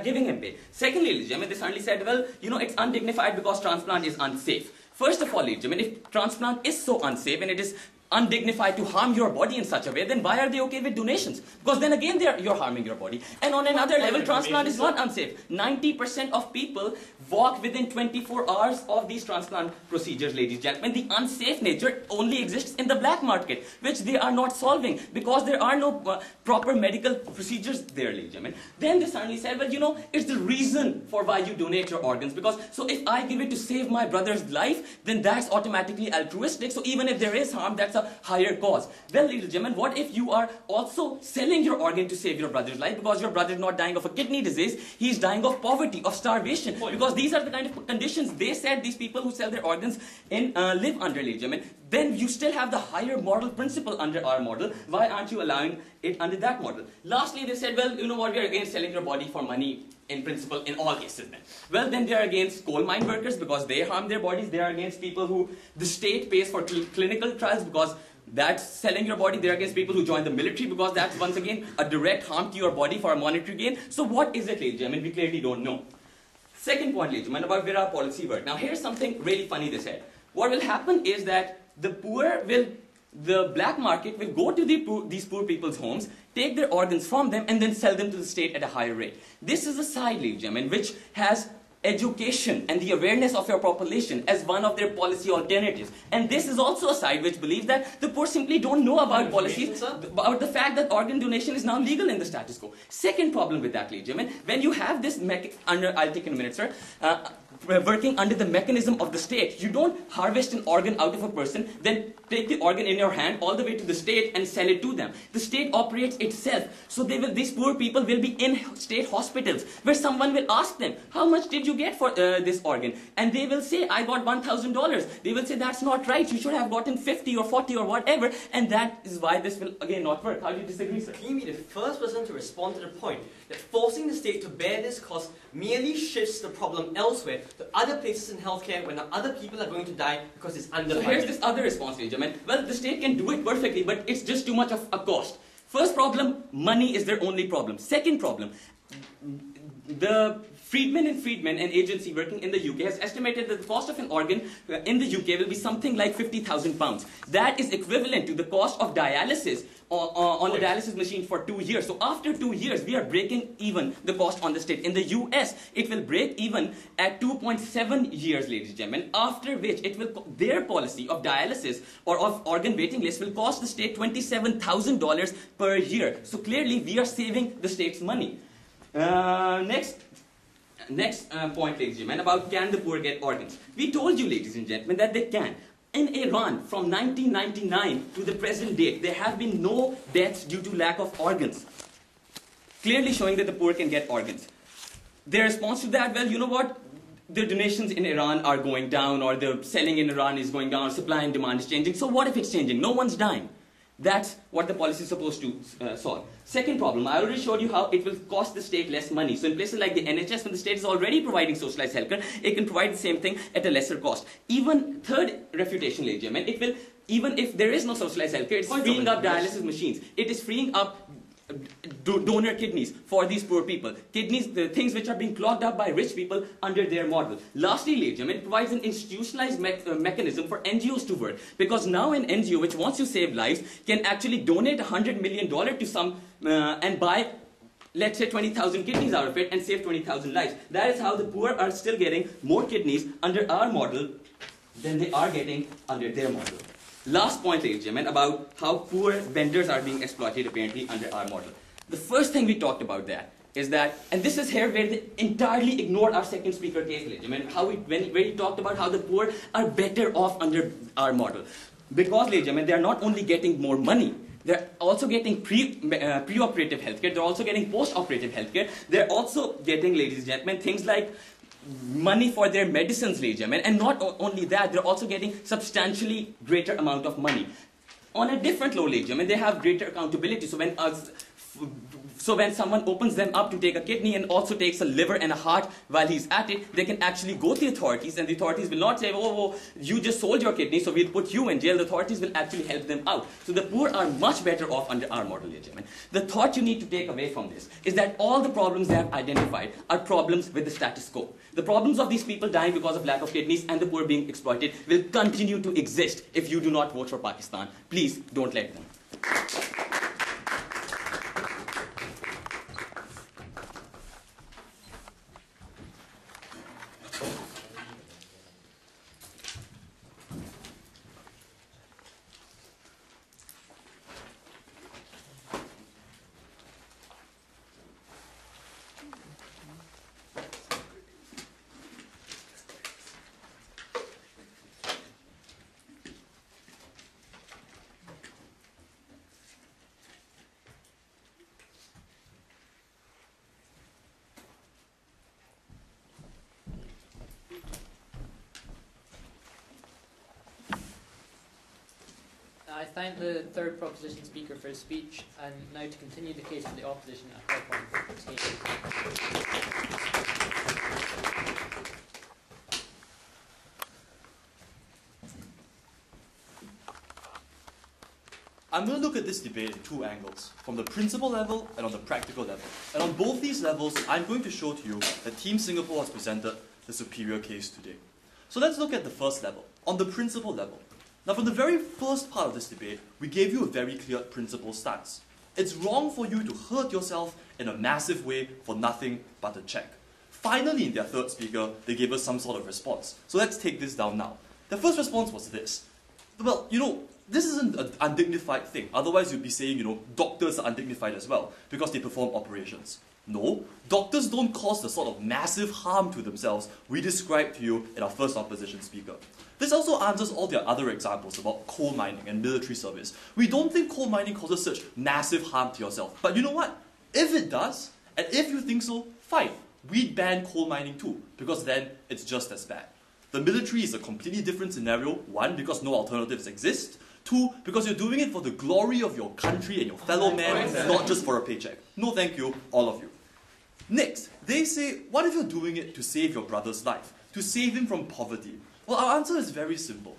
giving him pay. Secondly, they certainly said, well, it's undignified because transplant is unsafe. First of all, if transplant is so unsafe and it is undignified to harm your body in such a way, then why are they okay with donations? Because then again you're harming your body. And on another level, transplant is not unsafe. 90% of people walk within 24 hours of these transplant procedures, ladies and gentlemen. The unsafe nature only exists in the black market, which they are not solving because there are no proper medical procedures there, ladies and gentlemen. Then they suddenly said, well, it's the reason for why you donate your organs, because so if I give it to save my brother's life, then that's automatically altruistic. So even if there is harm, that's a higher cause. Well, ladies and gentlemen, what if you are also selling your organ to save your brother's life, because your brother is not dying of a kidney disease, he's dying of poverty, of starvation, because these are the kind of conditions they said these people who sell their organs live under, ladies and gentlemen. Then you still have the higher moral principle under our model. Why aren't you allowing it under that model? Lastly, they said, well, you know what, we are against selling your body for money in principle in all cases then. Well, then they are against coal mine workers because they harm their bodies. They are against people who the state pays for clinical trials because that's selling your body. They are against people who join the military because that's once again a direct harm to your body for a monetary gain. So what is it, ladies and gentlemen? We clearly don't know. Second point, ladies and gentlemen, about where our policy work. Now here's something really funny they said. What will happen is that the black market will go to these poor people's homes, take their organs from them, and then sell them to the state at a higher rate. This is a side, ladies and gentlemen, which has education and the awareness of your population as one of their policy alternatives. And this is also a side which believes that the poor simply don't know about policies, about the fact that organ donation is now legal in the status quo. Second problem with that, ladies and gentlemen, when you have this I'll take in a minute, sir, working under the mechanism of the state, you don't harvest an organ out of a person, then take the organ in your hand all the way to the state and sell it to them. The state operates itself. So these poor people will be in state hospitals where someone will ask them, how much did you get for this organ? And they will say, I got $1,000. They will say, that's not right. You should have gotten 50 or 40 or whatever. And that is why this will again not work. How do you disagree, sir? Can you be the first person to respond to the point that forcing the state to bear this cost merely shifts the problem elsewhere to other places in healthcare when other people are going to die because it's underfunded? So here's this other response, ladies and gentlemen. Well, the state can do it perfectly, but it's just too much of a cost. First problem, money is their only problem. Second problem, the Friedman and agency working in the UK has estimated that the cost of an organ in the UK will be something like £50,000. That is equivalent to the cost of dialysis on the dialysis machine for 2 years. So after 2 years, we are breaking even the cost on the state. In the US, it will break even at 2.7 years, ladies and gentlemen, after which their policy of dialysis or of organ waiting list will cost the state $27,000 per year. So clearly, we are saving the state's money. Next point, ladies and gentlemen, about can the poor get organs. We told you, ladies and gentlemen, that they can. In Iran, from 1999 to the present date, there have been no deaths due to lack of organs, clearly showing that the poor can get organs. Their response to that, well, you know what? The donations in Iran are going down, or the selling in Iran is going down, supply and demand is changing. So what if it's changing? No one's dying. That's what the policy is supposed to solve. Second problem, I already showed you how it will cost the state less money. So in places like the NHS, when the state is already providing socialized healthcare, it can provide the same thing at a lesser cost. Even third refutation, ladies and gentlemen, it will, even if there is no socialized healthcare, it's freeing up dialysis machines. It is freeing up donor kidneys for these poor people. Kidneys, the things which are being clogged up by rich people under their model. Lastly, ladies and gentlemen, it provides an institutionalized mechanism for NGOs to work. Because now an NGO which wants to save lives can actually donate $100 million to some and buy, let's say, 20,000 kidneys out of it and save 20,000 lives. That is how the poor are still getting more kidneys under our model than they are getting under their model. Last point, ladies and gentlemen, about how poor vendors are being exploited apparently under our model. The first thing we talked about that, is that, and this is here where they entirely ignored our second speaker case, I mean, where he talked about how the poor are better off under our model. Because, I mean, they are not only getting more money, they're also getting pre-operative healthcare, they're also getting post-operative healthcare, they're also getting, ladies and gentlemen, things like money for their medicines, ladies and gentlemen, and not only that, they're also getting substantially greater amount of money. On a different low, ladies and gentlemen, they have greater accountability, so when someone opens them up to take a kidney and also takes a liver and a heart while he's at it, they can actually go to the authorities, and the authorities will not say, oh, you just sold your kidney, so we'll put you in jail. The authorities will actually help them out. So the poor are much better off under our model, ladies and gentlemen. The thought you need to take away from this is that all the problems they have identified are problems with the status quo. The problems of these people dying because of lack of kidneys and the poor being exploited will continue to exist if you do not vote for Pakistan. Please don't let them. I thank the third proposition speaker for his speech, and now to continue the case for the opposition, I call upon Ms. Hayes. I'm going to look at this debate in two angles, from the principle level and on the practical level. And on both these levels, I'm going to show to you that Team Singapore has presented the superior case today. So let's look at the first level, on the principle level. Now, from the very first part of this debate, we gave you a very clear principle stance. It's wrong for you to hurt yourself in a massive way for nothing but a check. Finally, in their third speaker, they gave us some sort of response. So let's take this down now. The first response was this. Well, this isn't an undignified thing. Otherwise, you'd be saying, doctors are undignified as well, because they perform operations. No, doctors don't cause the sort of massive harm to themselves we described to you in our first opposition speaker. This also answers all their other examples about coal mining and military service. We don't think coal mining causes such massive harm to yourself. But you know what? If it does, and if you think so, fine. We'd ban coal mining too, because then it's just as bad. The military is a completely different scenario. One, because no alternatives exist. Two, because you're doing it for the glory of your country and your fellow men, not just for a paycheck. No thank you, all of you. Next, they say, what if you're doing it to save your brother's life? To save him from poverty? Well, our answer is very simple.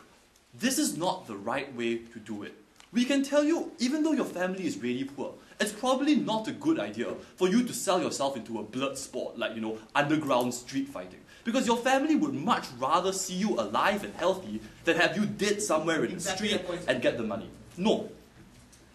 This is not the right way to do it. We can tell you, even though your family is really poor, it's probably not a good idea for you to sell yourself into a blood sport like, underground street fighting. Because your family would much rather see you alive and healthy than have you dead somewhere in the street and get the money. No.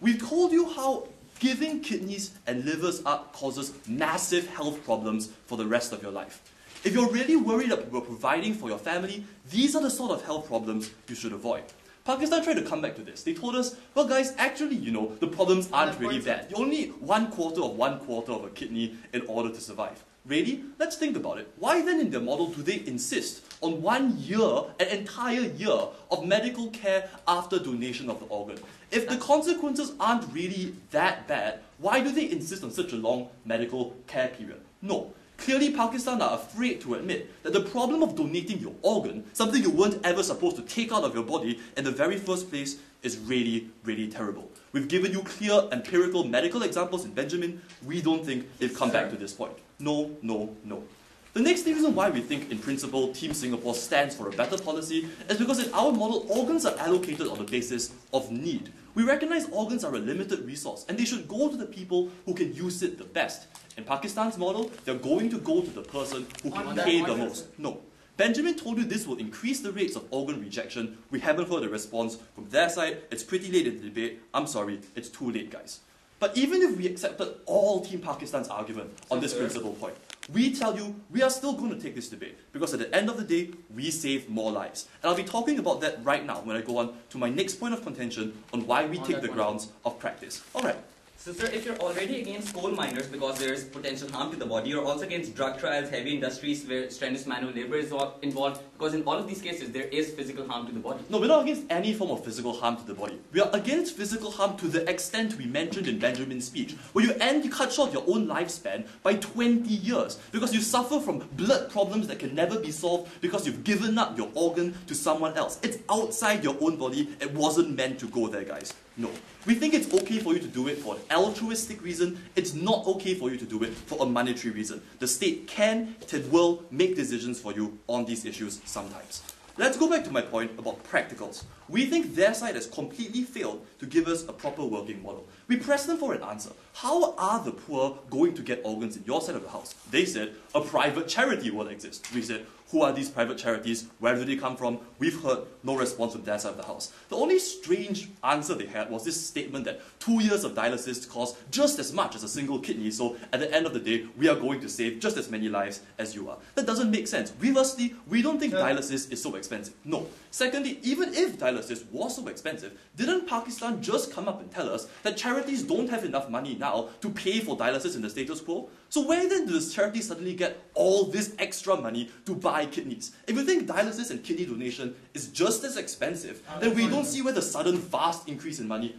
We've told you how giving kidneys and livers up causes massive health problems for the rest of your life. If you're really worried about providing for your family, these are the sort of health problems you should avoid. Pakistan tried to come back to this. They told us, well guys, actually, the problems aren't really bad. You only need 1/4 of a kidney in order to survive. Really? Let's think about it. Why then in their model do they insist on 1 year, an entire year, of medical care after donation of the organ? If the consequences aren't really that bad, why do they insist on such a long medical care period? No. Clearly, Pakistan are afraid to admit that the problem of donating your organ, something you weren't ever supposed to take out of your body in the very first place, is really, really terrible. We've given you clear, empirical medical examples in Benjamin. We don't think they've come back to this point. No, no, no. The next reason why we think, in principle, Team Singapore stands for a better policy is because in our model, organs are allocated on the basis of need. We recognize organs are a limited resource, and they should go to the people who can use it the best. In Pakistan's model, they're going to go to the person who can pay the most. No. Benjamin told you this will increase the rates of organ rejection. We haven't heard a response from their side. It's pretty late in the debate. I'm sorry, it's too late, guys. But even if we accepted all Team Pakistan's argument on this principal point, we tell you we are still going to take this debate, because at the end of the day, we save more lives. And I'll be talking about that right now when I go on to my next point of contention on why we take the grounds of practice. Alright, So, sir, if you're already against coal miners because there is potential harm to the body, you're also against drug trials, heavy industries where strenuous manual labor is involved, because in all of these cases, there is physical harm to the body. No, we're not against any form of physical harm to the body. We are against physical harm to the extent we mentioned in Benjamin's speech, where you cut short your own lifespan by 20 years because you suffer from blood problems that can never be solved because you've given up your organ to someone else. It's outside your own body. It wasn't meant to go there, guys. No. We think it's okay for you to do it for an altruistic reason. It's not okay for you to do it for a monetary reason. The state can and will make decisions for you on these issues sometimes. Let's go back to my point about practicals. We think their side has completely failed to give us a proper working model. We pressed them for an answer. How are the poor going to get organs in your side of the house? They said, a private charity will exist. We said, who are these private charities? Where do they come from? We've heard no response from their side of the house. The only strange answer they had was this statement that 2 years of dialysis costs just as much as a single kidney, so at the end of the day, we are going to save just as many lives as you are. That doesn't make sense. Reversely, we don't think dialysis is so expensive. No. Secondly, even if dialysis was so expensive, didn't Pakistan just come up and tell us that charities don't have enough money now to pay for dialysis in the status quo? So where then does charity suddenly get all this extra money to buy kidneys? If you think dialysis and kidney donation is just as expensive, then we don't see where the sudden vast increase in money,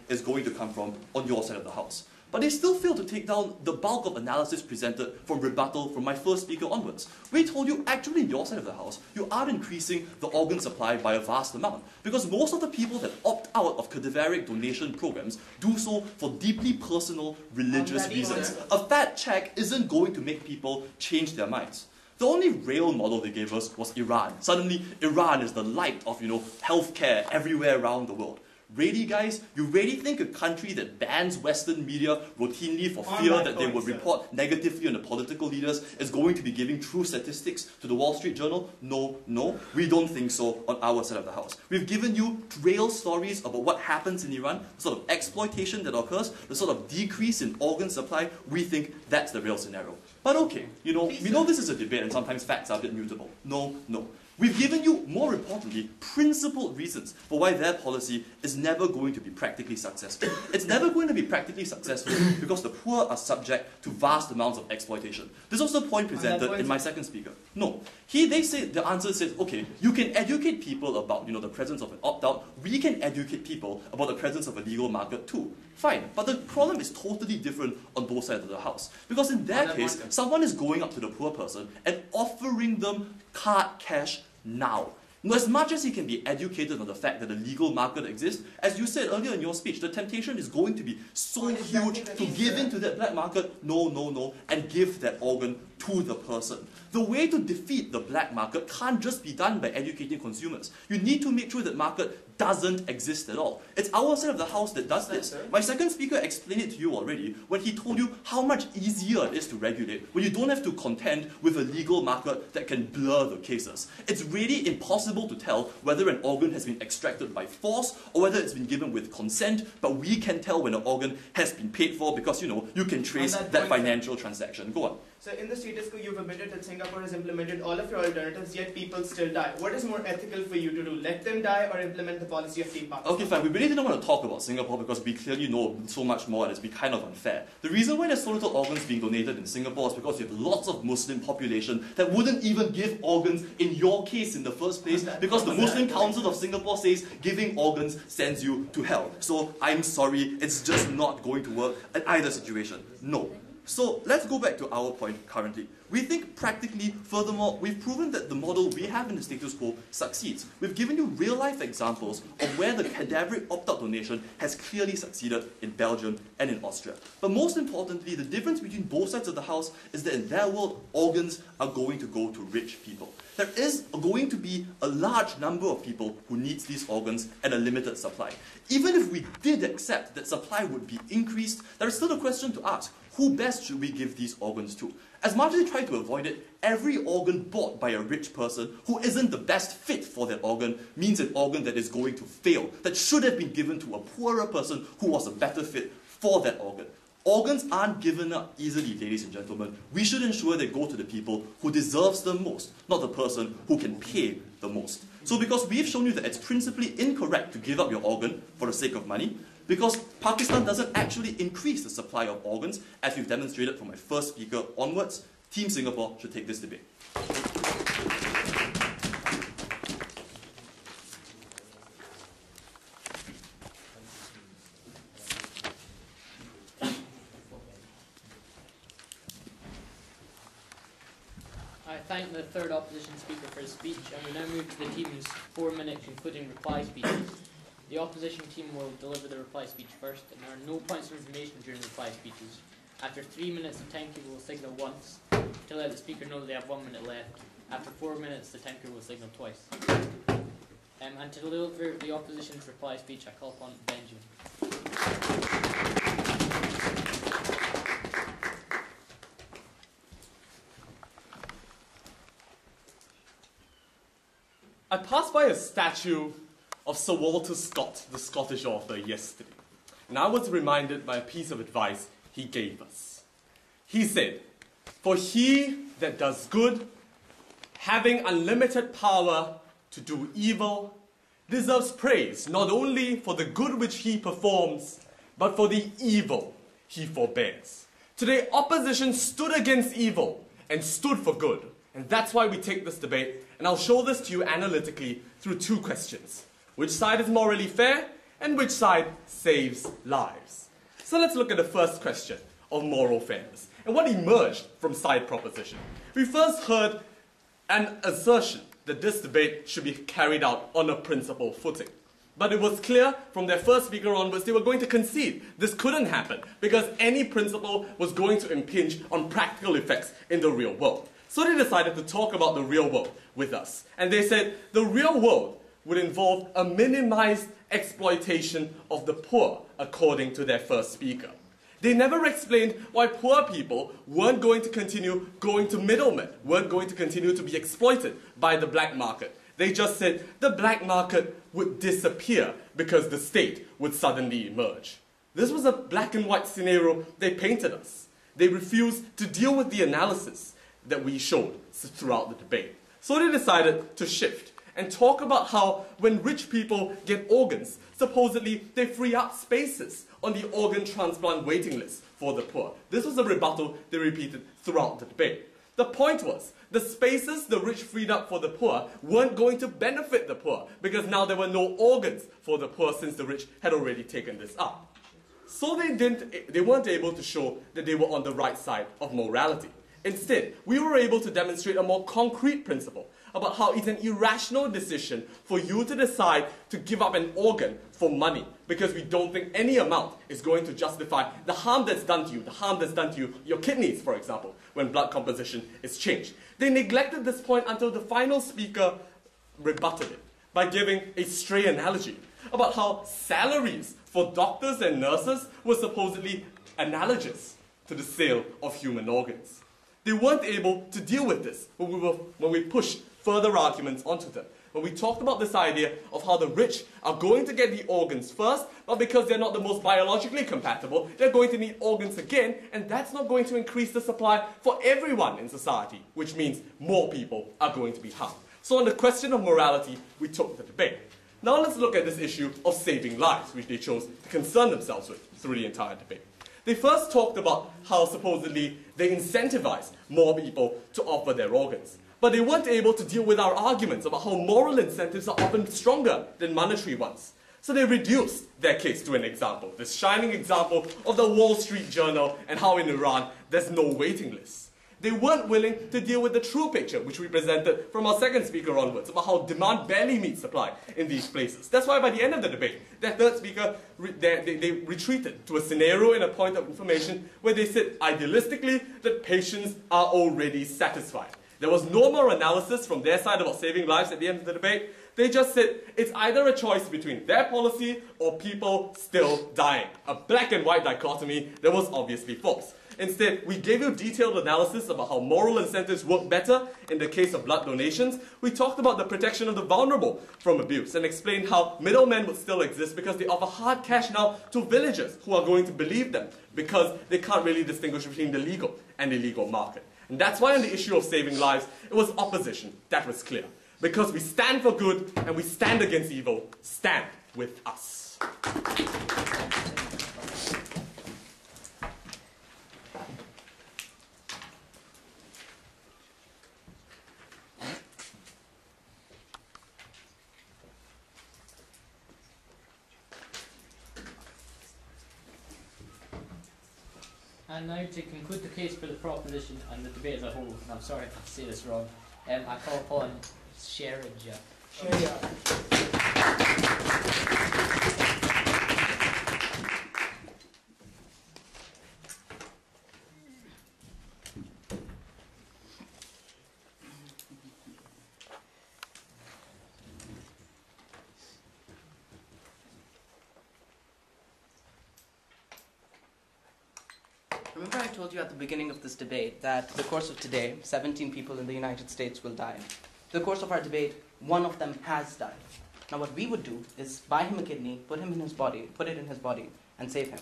is going to come from on your side of the house. But they still fail to take down the bulk of analysis presented from rebuttal from my first speaker onwards. We told you, actually in your side of the house, you are increasing the organ supply by a vast amount. Because most of the people that opt out of cadaveric donation programs do so for deeply personal religious reasons. A fat check isn't going to make people change their minds. The only real model they gave us was Iran. Suddenly, Iran is the light of, healthcare everywhere around the world. Really, guys? You really think a country that bans Western media routinely for fear that they will report negatively on the political leaders is going to be giving true statistics to the Wall Street Journal? No, we don't think so on our side of the house. We've given you real stories about what happens in Iran, the sort of exploitation that occurs, the sort of decrease in organ supply. We think that's the real scenario. But okay, we know this is a debate and sometimes facts are a bit mutable. No. We've given you, more importantly, principled reasons for why their policy is never going to be practically successful. It's never going to be practically successful because the poor are subject to vast amounts of exploitation. This was the point presented in my second speaker. No. They say, the answer says, okay, you can educate people about, the presence of an opt-out. We can educate people about the presence of a legal market too. Fine. But the problem is totally different on both sides of the house. Because in their case, someone is going up to the poor person and offering them card cash now. As much as he can be educated on the fact that a legal market exists, as you said earlier in your speech, the temptation is going to be so huge to give into that black market, no, and give that organ to the person. The way to defeat the black market can't just be done by educating consumers. You need to make sure that market doesn't exist at all. It's our side of the house that does this. My second speaker explained it to you already when he told you how much easier it is to regulate when you don't have to contend with a legal market that can blur the cases. It's really impossible to tell whether an organ has been extracted by force or whether it's been given with consent, but we can tell when an organ has been paid for because, you can trace that financial transaction. Go on. So in the status quo, you've admitted that Singapore has implemented all of your alternatives, yet people still die. What is more ethical for you to do? Let them die or implement the policy of Team Pakistan? Okay, fine. We really didn't want to talk about Singapore because we clearly know so much more and it's been kind of unfair. The reason why there's so little organs being donated in Singapore is because you have lots of Muslim population that wouldn't even give organs in your case in the first place because the Muslim Council of Singapore says giving organs sends you to hell. So I'm sorry, it's just not going to work in either situation. No. So let's go back to our point currently. We think practically, furthermore, we've proven that the model we have in the status quo succeeds. We've given you real-life examples of where the cadaveric opt-out donation has clearly succeeded in Belgium and in Austria. But most importantly, the difference between both sides of the house is that in their world, organs are going to go to rich people. There is going to be a large number of people who need these organs at a limited supply. Even if we did accept that supply would be increased, there is still a question to ask. Who best should we give these organs to? As much as we try to avoid it, every organ bought by a rich person who isn't the best fit for that organ means an organ that is going to fail, that should have been given to a poorer person who was a better fit for that organ. Organs aren't given up easily, ladies and gentlemen. We should ensure they go to the people who deserves them most, not the person who can pay the most. So because we've shown you that it's principally incorrect to give up your organ for the sake of money, Because Pakistan doesn't actually increase the supply of organs, as we've demonstrated from my first speaker onwards. Team Singapore should take this debate. I thank the third opposition speaker for his speech, and we now move to the team's 4-minute concluding reply speeches. The opposition team will deliver the reply speech first, and there are no points of information during reply speeches. After 3 minutes, the timekeeper will signal once to let the speaker know that they have 1 minute left. After 4 minutes, the timekeeper will signal twice. And to deliver the opposition's reply speech, I call upon Benjamin. I passed by a statue of Sir Walter Scott, the Scottish author, yesterday, and I was reminded by a piece of advice he gave us. He said, "For he that does good, having unlimited power to do evil, deserves praise not only for the good which he performs, but for the evil he forbears." Today, opposition stood against evil and stood for good. And that's why we take this debate, and I'll show this to you analytically through 2 questions. Which side is morally fair, and which side saves lives? So let's look at the first question of moral fairness, and what emerged from side proposition. We first heard an assertion that this debate should be carried out on a principle footing. But it was clear from their first speaker onwards they were going to concede this couldn't happen because any principle was going to impinge on practical effects in the real world. So they decided to talk about the real world with us. And they said the real world would involve a minimized exploitation of the poor, according to their first speaker. They never explained why poor people weren't going to continue going to middlemen, weren't going to continue to be exploited by the black market. They just said the black market would disappear because the state would suddenly emerge. This was a black and white scenario they painted us. They refused to deal with the analysis that we showed throughout the debate. So they decided to shift and talk about how when rich people get organs, supposedly they free up spaces on the organ transplant waiting list for the poor. This was a rebuttal they repeated throughout the debate. The point was, the spaces the rich freed up for the poor weren't going to benefit the poor because now there were no organs for the poor since the rich had already taken this up. So they weren't able to show that they were on the right side of morality. Instead, we were able to demonstrate a more concrete principle about how it's an irrational decision for you to decide to give up an organ for money because we don't think any amount is going to justify the harm that's done to you, your kidneys, for example, when blood composition is changed. They neglected this point until the final speaker rebutted it by giving a stray analogy about how salaries for doctors and nurses were supposedly analogous to the sale of human organs. They weren't able to deal with this when we pushed further arguments onto them. When we talked about this idea of how the rich are going to get the organs first, but because they're not the most biologically compatible, they're going to need organs again, and that's not going to increase the supply for everyone in society, which means more people are going to be harmed. So on the question of morality, we took the debate. Now let's look at this issue of saving lives, which they chose to concern themselves with through the entire debate. They first talked about how supposedly they incentivize more people to offer their organs. But they weren't able to deal with our arguments about how moral incentives are often stronger than monetary ones. So they reduced their case to an example, this shining example of the Wall Street Journal and how in Iran there's no waiting list. They weren't willing to deal with the true picture, which we presented from our second speaker onwards, about how demand barely meets supply in these places. That's why by the end of the debate, their third speaker, they retreated to a scenario and a point of information where they said idealistically that patients are already satisfied. There was no more analysis from their side about saving lives at the end of the debate. They just said it's either a choice between their policy or people still dying. A black and white dichotomy that was obviously false. Instead, we gave you detailed analysis about how moral incentives work better in the case of blood donations. We talked about the protection of the vulnerable from abuse and explained how middlemen would still exist because they offer hard cash now to villagers who are going to believe them because they can't really distinguish between the legal and illegal market. And that's why on the issue of saving lives, it was opposition that was clear. Because we stand for good and we stand against evil, stand with us. And now to conclude the case for the proposition and the debate as a whole, and I'm sorry if I say this wrong, I call upon Sherija. Remember I told you at the beginning of this debate that the course of today, 17 people in the United States will die. The course of our debate, one of them has died. Now what we would do is buy him a kidney, put it in his body, and save him.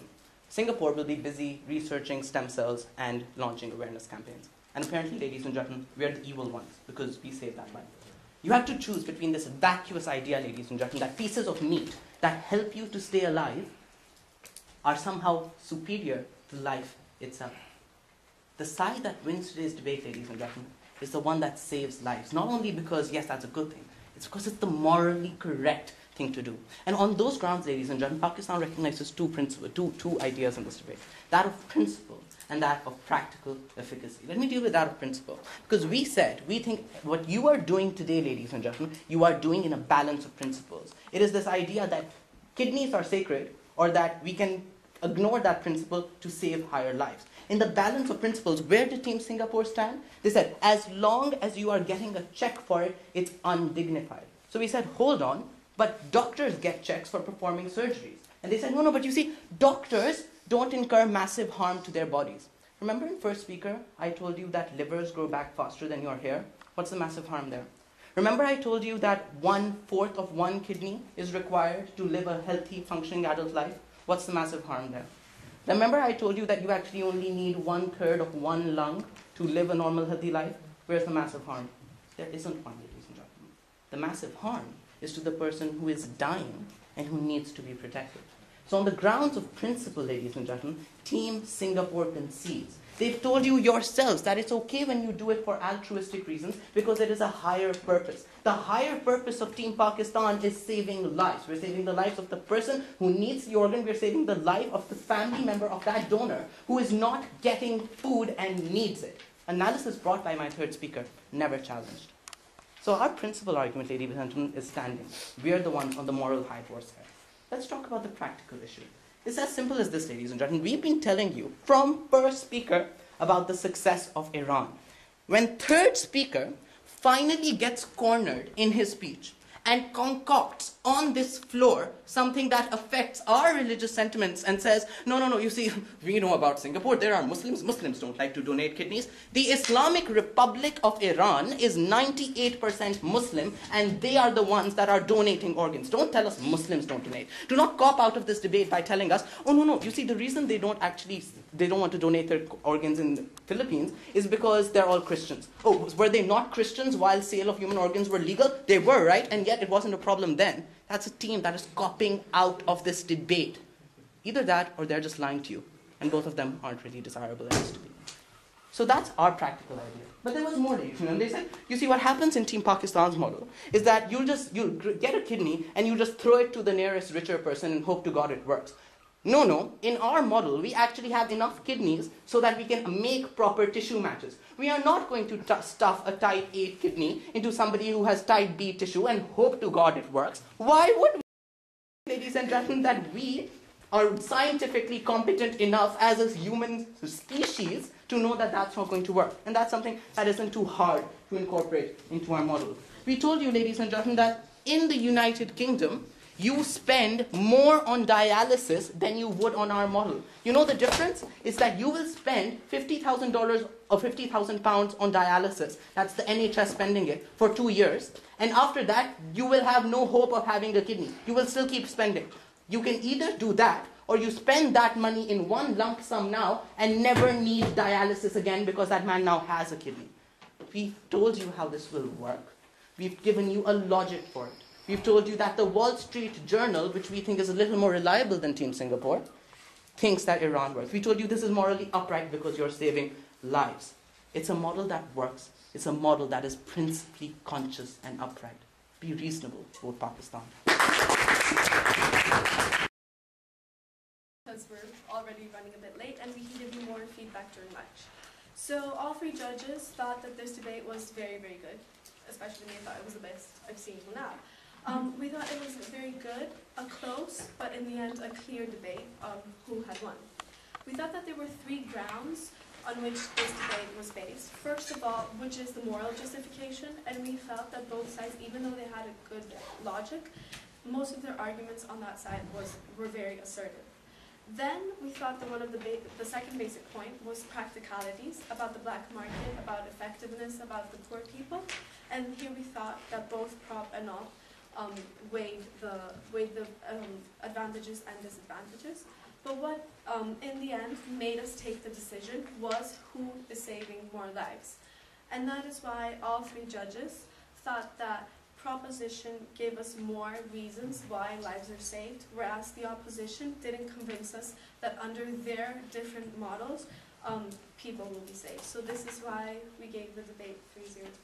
Singapore will be busy researching stem cells and launching awareness campaigns. And apparently, ladies and gentlemen, we are the evil ones because we saved that life. You have to choose between this vacuous idea, ladies and gentlemen, that pieces of meat that help you to stay alive are somehow superior to life itself. The side that wins today's debate, ladies and gentlemen, is the one that saves lives. Not only because, yes, that's a good thing, it's because it's the morally correct thing to do. And on those grounds, ladies and gentlemen, Pakistan recognizes two ideas in this debate. That of principle and that of practical efficacy. Let me deal with that of principle. Because we think what you are doing today, ladies and gentlemen, you are doing in a balance of principles. It is this idea that kidneys are sacred, or that we can ignore that principle to save higher lives. In the balance of principles, where did Team Singapore stand? They said, as long as you are getting a check for it, it's undignified. So we said, hold on, but doctors get checks for performing surgeries. And they said, no, but you see, doctors don't incur massive harm to their bodies. Remember in first speaker, I told you that livers grow back faster than your hair? What's the massive harm there? Remember I told you that 1/4 of one kidney is required to live a healthy, functioning adult life? What's the massive harm there? Remember I told you that you actually only need 1/3 of one lung to live a normal, healthy life? Where's the massive harm? There isn't one, ladies and gentlemen. The massive harm is to the person who is dying and who needs to be protected. So on the grounds of principle, ladies and gentlemen, Team Singapore concedes. They've told you yourselves that it's okay when you do it for altruistic reasons because it is a higher purpose. The higher purpose of Team Pakistan is saving lives. We're saving the lives of the person who needs the organ. We're saving the life of the family member of that donor who is not getting food and needs it. Analysis brought by my third speaker, never challenged. So our principal argument, ladies and gentlemen, is standing. We are the ones on the moral high horse here. Let's talk about the practical issue. It's as simple as this, ladies and gentlemen. We've been telling you from first speaker about the success of Iran. When third speaker finally gets cornered in his speech and concocts on this floor something that affects our religious sentiments and says, no, you see, we know about Singapore, there are Muslims. Muslims don't like to donate kidneys. The Islamic Republic of Iran is 98% Muslim, and they are the ones that are donating organs. Don't tell us Muslims don't donate. Do not cop out of this debate by telling us, oh no, you see, the reason they don't want to donate their organs in the Philippines is because they're all Christians. Oh, were they not Christians while sale of human organs were legal? They were, right? And yet it wasn't a problem then. That's a team that is copping out of this debate. Either that or they're just lying to you. And both of them aren't really desirable as to be. So that's our practical idea. But there was more, ladies. And they said, you see, what happens in Team Pakistan's model is that you'll get a kidney and you just throw it to the nearest richer person and hope to God it works. No. In our model, we actually have enough kidneys so that we can make proper tissue matches. We are not going to stuff a type A kidney into somebody who has type B tissue and hope to God it works. Why would we, ladies and gentlemen, that we are scientifically competent enough as a human species to know that that's not going to work? And that's something that isn't too hard to incorporate into our model. We told you, ladies and gentlemen, that in the United Kingdom, you spend more on dialysis than you would on our model. You know the difference? Is that you will spend $50,000 or £50,000 on dialysis. That's the NHS spending it for 2 years. And after that, you will have no hope of having a kidney. You will still keep spending. You can either do that, or you spend that money in one lump sum now and never need dialysis again because that man now has a kidney. We've told you how this will work. We've given you a logic for it. We've told you that the Wall Street Journal, which we think is a little more reliable than Team Singapore, thinks that Iran works. We told you this is morally upright because you're saving lives. It's a model that works. It's a model that is principally conscious and upright. Be reasonable, vote Pakistan. Because we're already running a bit late and we can give you more feedback during lunch. So all three judges thought that this debate was very, very good, especially when they thought it was the best I've seen till now. We thought it was very good, a close, but in the end a clear debate of who had won. We thought that there were three grounds on which this debate was based. First of all, which is the moral justification, and we felt that both sides, even though they had a good logic, most of their arguments on that side were very assertive. Then we thought that one of the second basic point was practicalities about the black market, about effectiveness, about the poor people, and here we thought that both Prop and all weighed the advantages and disadvantages. But what in the end made us take the decision was who is saving more lives, and that is why all three judges thought that proposition gave us more reasons why lives are saved, whereas the opposition didn't convince us that under their different models, people will be saved. So this is why we gave the debate 3-0 to